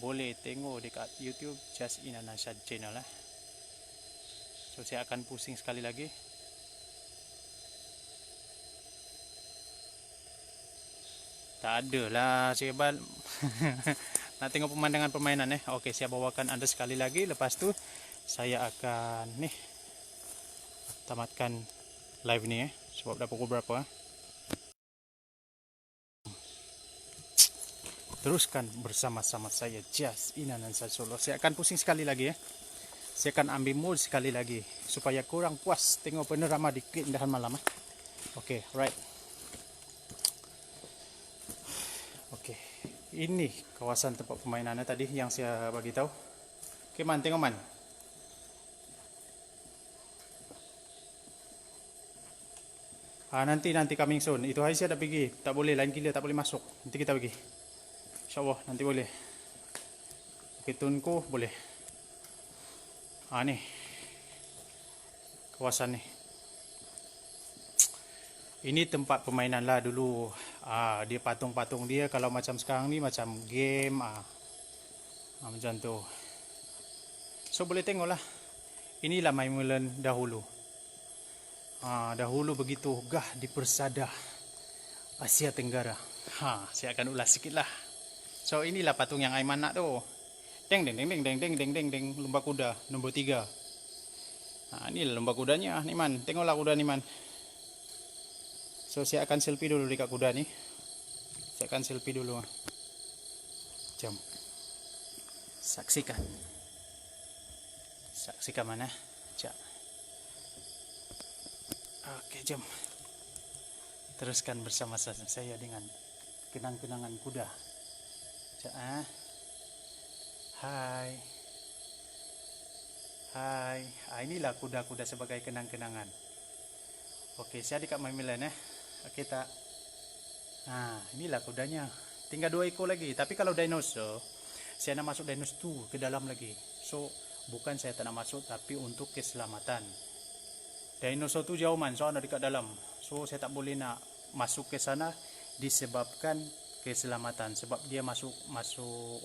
boleh tengok dekat YouTube Just Inan Ansyad channel lah. So saya akan pusing sekali lagi. Tak ada lah saya nak tengok pemandangan permainan Okey, saya bawakan anda sekali lagi. Lepas tu saya akan tamatkan live ni sebab dah pukul berapa. Teruskan bersama-sama saya Just Inan Ansyad Solo. Saya akan pusing sekali lagi Saya akan ambil mood sekali lagi supaya kurang puas tengok panorama di keindahan malam. Okey, right. Okey. Ini kawasan tempat permainannya tadi yang saya bagi tahu. Okey man, tengok man. Nanti coming soon. Itu hari saya dah pergi. Tak boleh, lain gila tak boleh masuk. Nanti kita pergi. InsyaAllah nanti boleh. Bukit Tunku boleh. Ni kawasan ni. Ini tempat permainan lah dulu. Dia patung-patung dia. Kalau macam sekarang ni macam game. Macam tu. So boleh tengok lah. Inilah Maimulan dahulu. Dahulu begitu gah di persada Asia Tenggara. Saya akan ulas sikit lah. So inilah patung yang Aiman nak tu. Deng lumba kuda nombor 3. Ini lumba kudanya ni man. Tengoklah kuda ni man. So saya akan selfie dulu dekat kuda ni. Saya akan selfie dulu. Jom. Saksikan mana? Cak. Okey, jom. Teruskan bersama saya dengan kenang-kenangan kuda. Cak, Hai. Inilah kuda-kuda sebagai kenang-kenangan. Okey, saya dekat Maimulan Okey tak? Inilah kudanya. Tinggal 2 ekor lagi. Tapi kalau dinosaur, saya nak masuk dinosaur tu ke dalam lagi. So bukan saya tak nak masuk, tapi untuk keselamatan. Dinosaur tu jauh man, soalnya dekat dalam. So saya tak boleh nak masuk ke sana disebabkan keselamatan, sebab dia masuk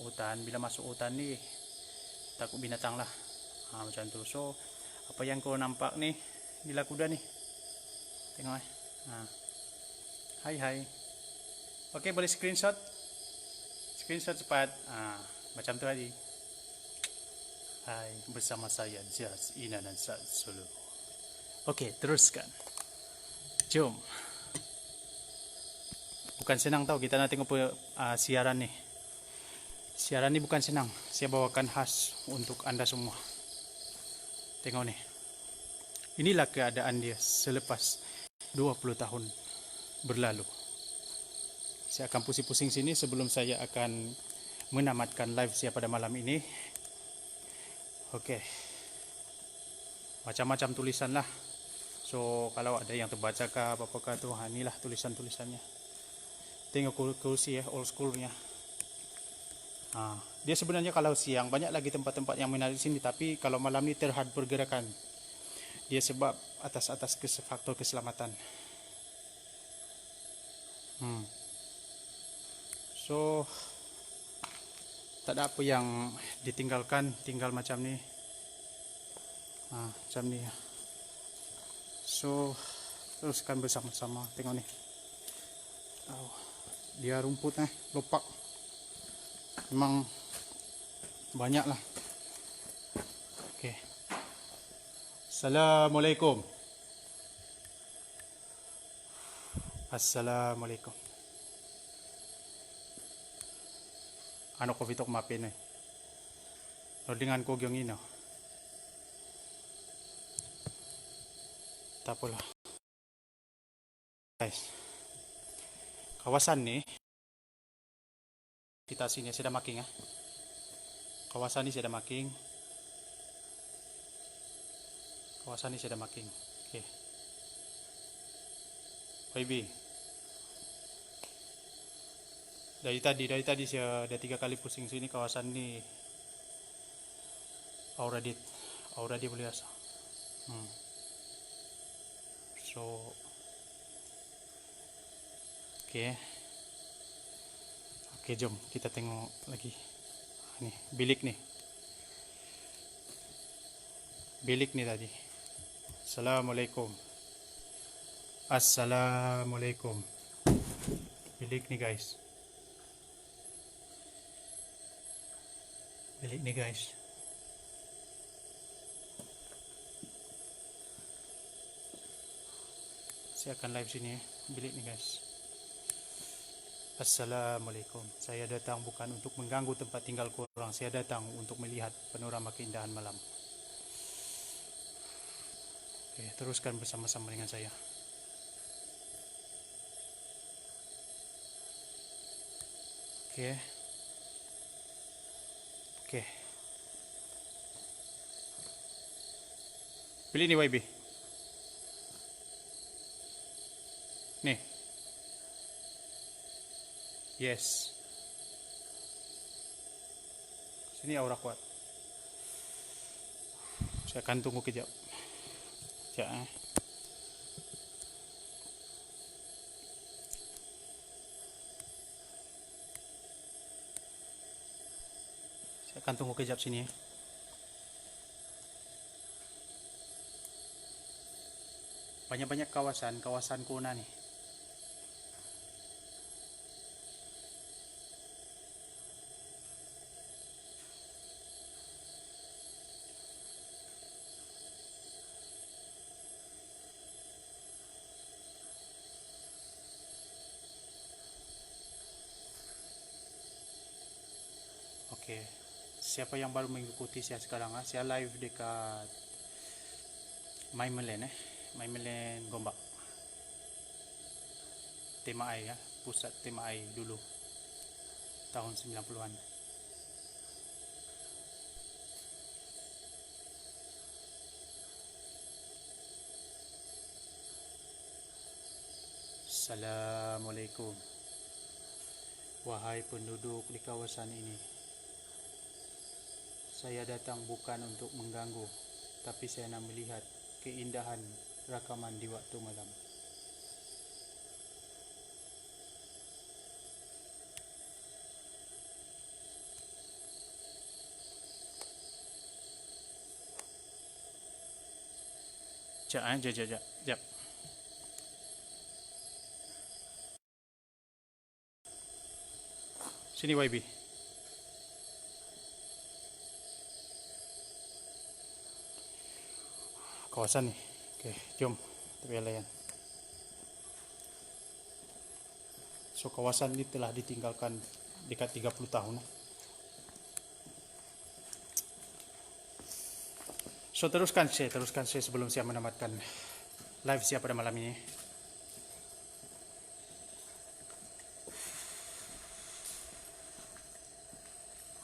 hutan. Bila masuk hutan nih takut binatang lah, macam tu. So apa yang kau nampak nih gila kuda nih, tengok hai. Oke, boleh screenshot cepat, macam tu tadi. Hai, bersama saya Jas Inanan Solo. Oke, teruskan, jom. Bukan senang tau kita nak tengok siaran nih. Siaran ini bukan senang. Saya bawakan khas untuk anda semua. Tengok nih. Inilah keadaan dia selepas 20 tahun berlalu. Saya akan pusing-pusing sini sebelum saya akan menamatkan live saya pada malam ini. Oke. Macam-macam tulisan lah. So kalau ada yang terbaca kah apa-apa tuh, inilah tulisan-tulisannya. Tengok kursi ya, old schoolnya. Dia sebenarnya kalau siang banyak lagi tempat-tempat yang menarik sini, tapi kalau malam ini terhad pergerakan. Dia sebab atas faktor keselamatan. So tak ada apa yang ditinggalkan, tinggal macam ni. Macam ni ya. So teruskan bersama-sama. Tengok ni. Dia rumput lopak. Memang banyak lah. Oke. Assalamualaikum. Assalamualaikum. Ano ko vitok mapin Loadingan ko yung ino. Tapolah. Guys. Kawasan nih. Kita sini sudah making Kawasan ini sudah making. Kawasan ini sudah making. Oke. Baby. Dari tadi saya ada 3 kali pusing sini. Kawasan ini aura dia boleh rasa. So oke, jom kita tengok lagi. Nih bilik nih tadi. Assalamualaikum. Bilik nih guys. Saya akan live sini ya. Bilik nih guys. Assalamualaikum. Saya datang bukan untuk mengganggu tempat tinggal korang. Saya datang untuk melihat panorama keindahan malam. Oke, teruskan bersama-sama dengan saya. Oke. Pilih nih YB. Nih. Yes. Sini aura kuat. Saya akan tunggu kejap. Saya akan tunggu kejap sini ya. Banyak-banyak kawasan kuna nih. Oke. Siapa yang baru mengikuti saya sekarang, saya live dekat Maimelen Gombak. Tema Ai ya, pusat Tema Ai dulu tahun 90-an. Assalamualaikum. Wahai penduduk di kawasan ini. Saya datang bukan untuk mengganggu, tapi saya nak melihat keindahan rakaman di waktu malam. Jap. Sini YB. Kawasan nih. Oke, jom kita lihat. So kawasan ini telah ditinggalkan dekat 30 tahun. So teruskan saya sebelum saya menamatkan live saya pada malam ini.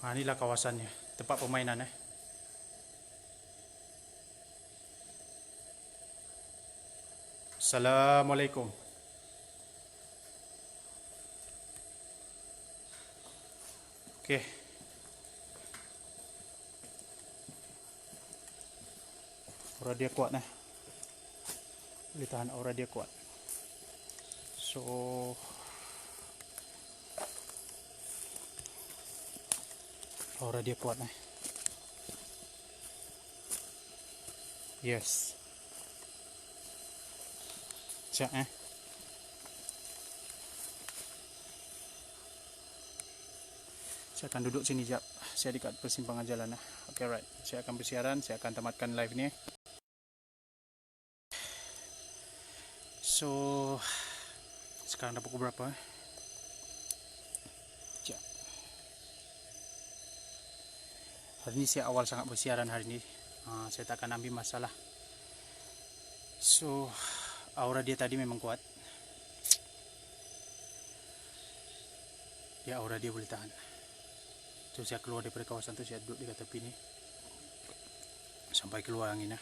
Nah, inilah kawasannya, tempat permainan. Assalamualaikum. Oke. Aura dia kuat nih. Boleh tahan, aura dia kuat. So aura dia kuat nih. Yes. Cak Saya akan duduk sini jap. Saya dekat persimpangan jalan. Oke, right. Saya akan bersiaran, saya akan tamatkan live ini. So sekarang dah pukul berapa? Jap. Hari ini saya awal sangat bersiaran hari ini. Saya tak akan ambil masalah. So aura dia tadi memang kuat. Ya, aura dia boleh tahan. So saya keluar daripada kawasan tu, saya duduk di tepi ni sampai keluar angin.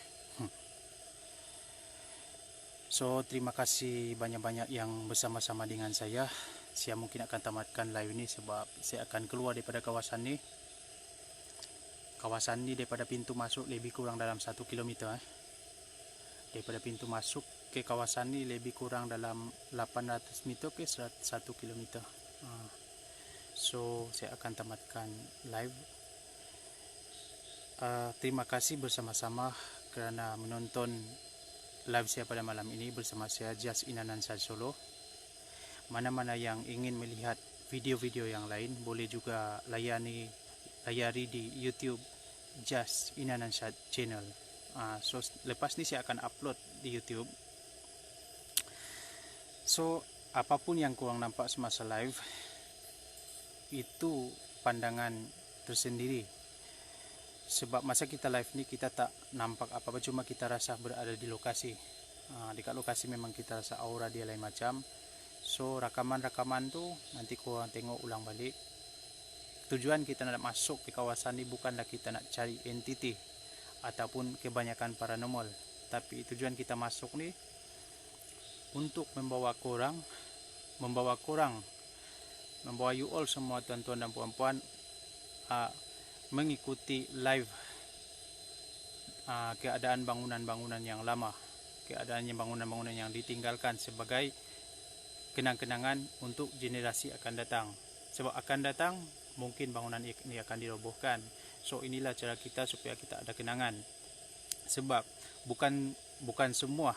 So terima kasih banyak-banyak yang bersama-sama dengan saya. Saya mungkin akan tamatkan live ini sebab saya akan keluar daripada kawasan ni. Kawasan ni daripada pintu masuk lebih kurang dalam 1 km. Daripada pintu masuk ke kawasan ni lebih kurang dalam 800 meter ke 1 km. So saya akan tamatkan live. Terima kasih bersama-sama kerana menonton live saya pada malam ini bersama saya Jas Inanansad Solo. Mana-mana yang ingin melihat video-video yang lain boleh juga layari di YouTube Jas Inanansad Channel. So lepas ni saya akan upload di YouTube. So apapun yang korang nampak semasa live itu pandangan tersendiri. Sebab masa kita live ni kita tak nampak apa-apa, cuma kita rasa berada di lokasi. Dekat lokasi memang kita rasa aura dia lain macam. So rakaman-rakaman tu nanti korang tengok ulang balik. Tujuan kita nak masuk ke kawasan ni bukanlah kita nak cari entiti ataupun kebanyakan paranormal, tapi tujuan kita masuk ni untuk membawa you all semua tuan-tuan dan puan-puan mengikuti live keadaan bangunan-bangunan yang lama, keadaannya bangunan-bangunan yang ditinggalkan sebagai kenang-kenangan untuk generasi akan datang. Sebab akan datang mungkin bangunan ini akan dirobohkan. So inilah cara kita supaya kita ada kenangan. Sebab bukan semua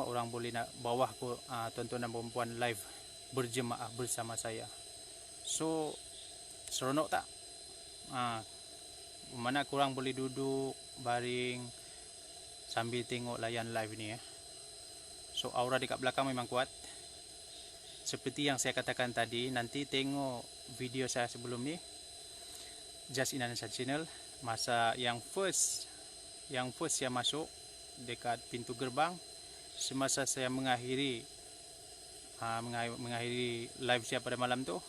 orang boleh nak bawa tuan-tuan dan puan-puan live berjemaah bersama saya. So seronok tak? Mana korang boleh duduk baring sambil tengok layan live ni. So aura dekat belakang memang kuat. Seperti yang saya katakan tadi, nanti tengok video saya sebelum ni Jas Inanansad Channel. Masa yang first saya masuk dekat pintu gerbang, semasa saya mengakhiri live saya pada malam tu,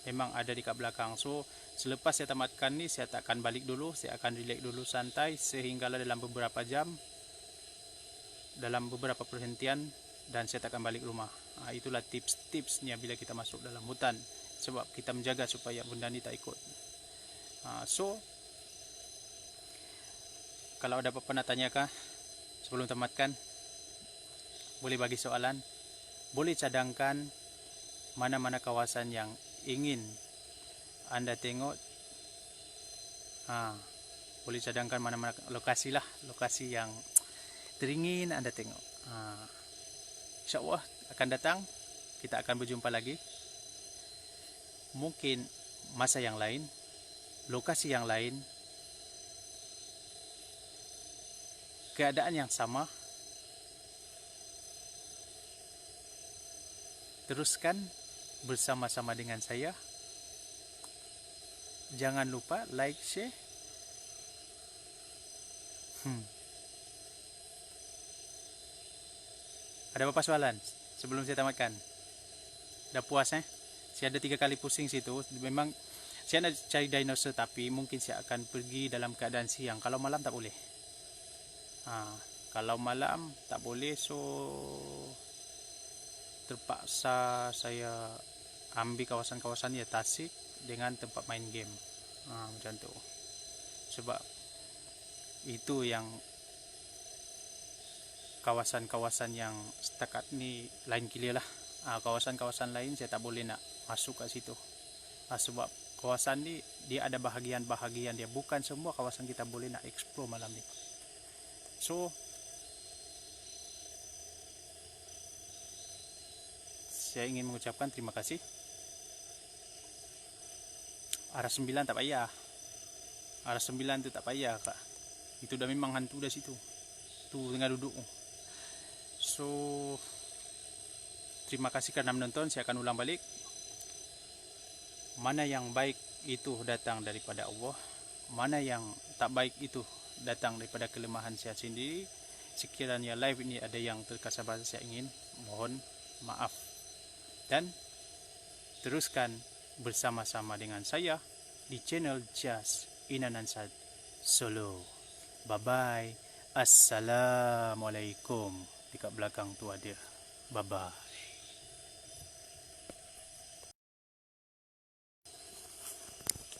memang ada dekat belakang. So selepas saya tamatkan ni, saya tak akan balik dulu, saya akan relax dulu santai sehinggalah dalam beberapa jam, dalam beberapa perhentian, dan saya tak akan balik rumah. Itulah tips-tipsnya bila kita masuk dalam hutan, sebab kita menjaga supaya benda ni tak ikut. So kalau ada apa-apa nak tanyakah sebelum tamatkan, boleh bagi soalan, boleh cadangkan mana-mana kawasan yang ingin anda tengok. boleh cadangkan mana-mana lokasi lah, lokasi yang teringin Anda tengok. InsyaAllah akan datang, kita akan berjumpa lagi. Mungkin masa yang lain, lokasi yang lain, keadaan yang sama. Teruskan bersama-sama dengan saya. Jangan lupa like, share. Ada apa soalan sebelum saya tamatkan? Dah puas Saya ada 3 kali pusing situ. Memang saya nak cari dinosaur, tapi mungkin saya akan pergi dalam keadaan siang. Kalau malam tak boleh. Kalau malam tak boleh, so terpaksa saya ambil kawasan-kawasan ya Tasik dengan tempat main game. Macam tu. Sebab itu yang kawasan-kawasan yang setakat ni lain gila lah. Kawasan-kawasan lain saya tak boleh nak masuk kat situ. Sebab kawasan ni dia ada bahagian-bahagian dia. Bukan semua kawasan kita boleh nak explore malam ni. So saya ingin mengucapkan terima kasih. Arah 9 tak payah. Arah 9 tu tak payah kak. Itu dah memang hantu dah situ. Tu tengah duduk. So terima kasih kerana menonton. Saya akan ulang balik. Mana yang baik itu datang daripada Allah. Mana yang tak baik itu datang daripada kelemahan saya sendiri. Sekiranya live ini ada yang terkasar bahasa, saya ingin mohon maaf. Dan teruskan bersama-sama dengan saya di channel Jas Inanansad Solo. Bye bye. Assalamualaikum. Dekat belakang tu ada. Bye bye.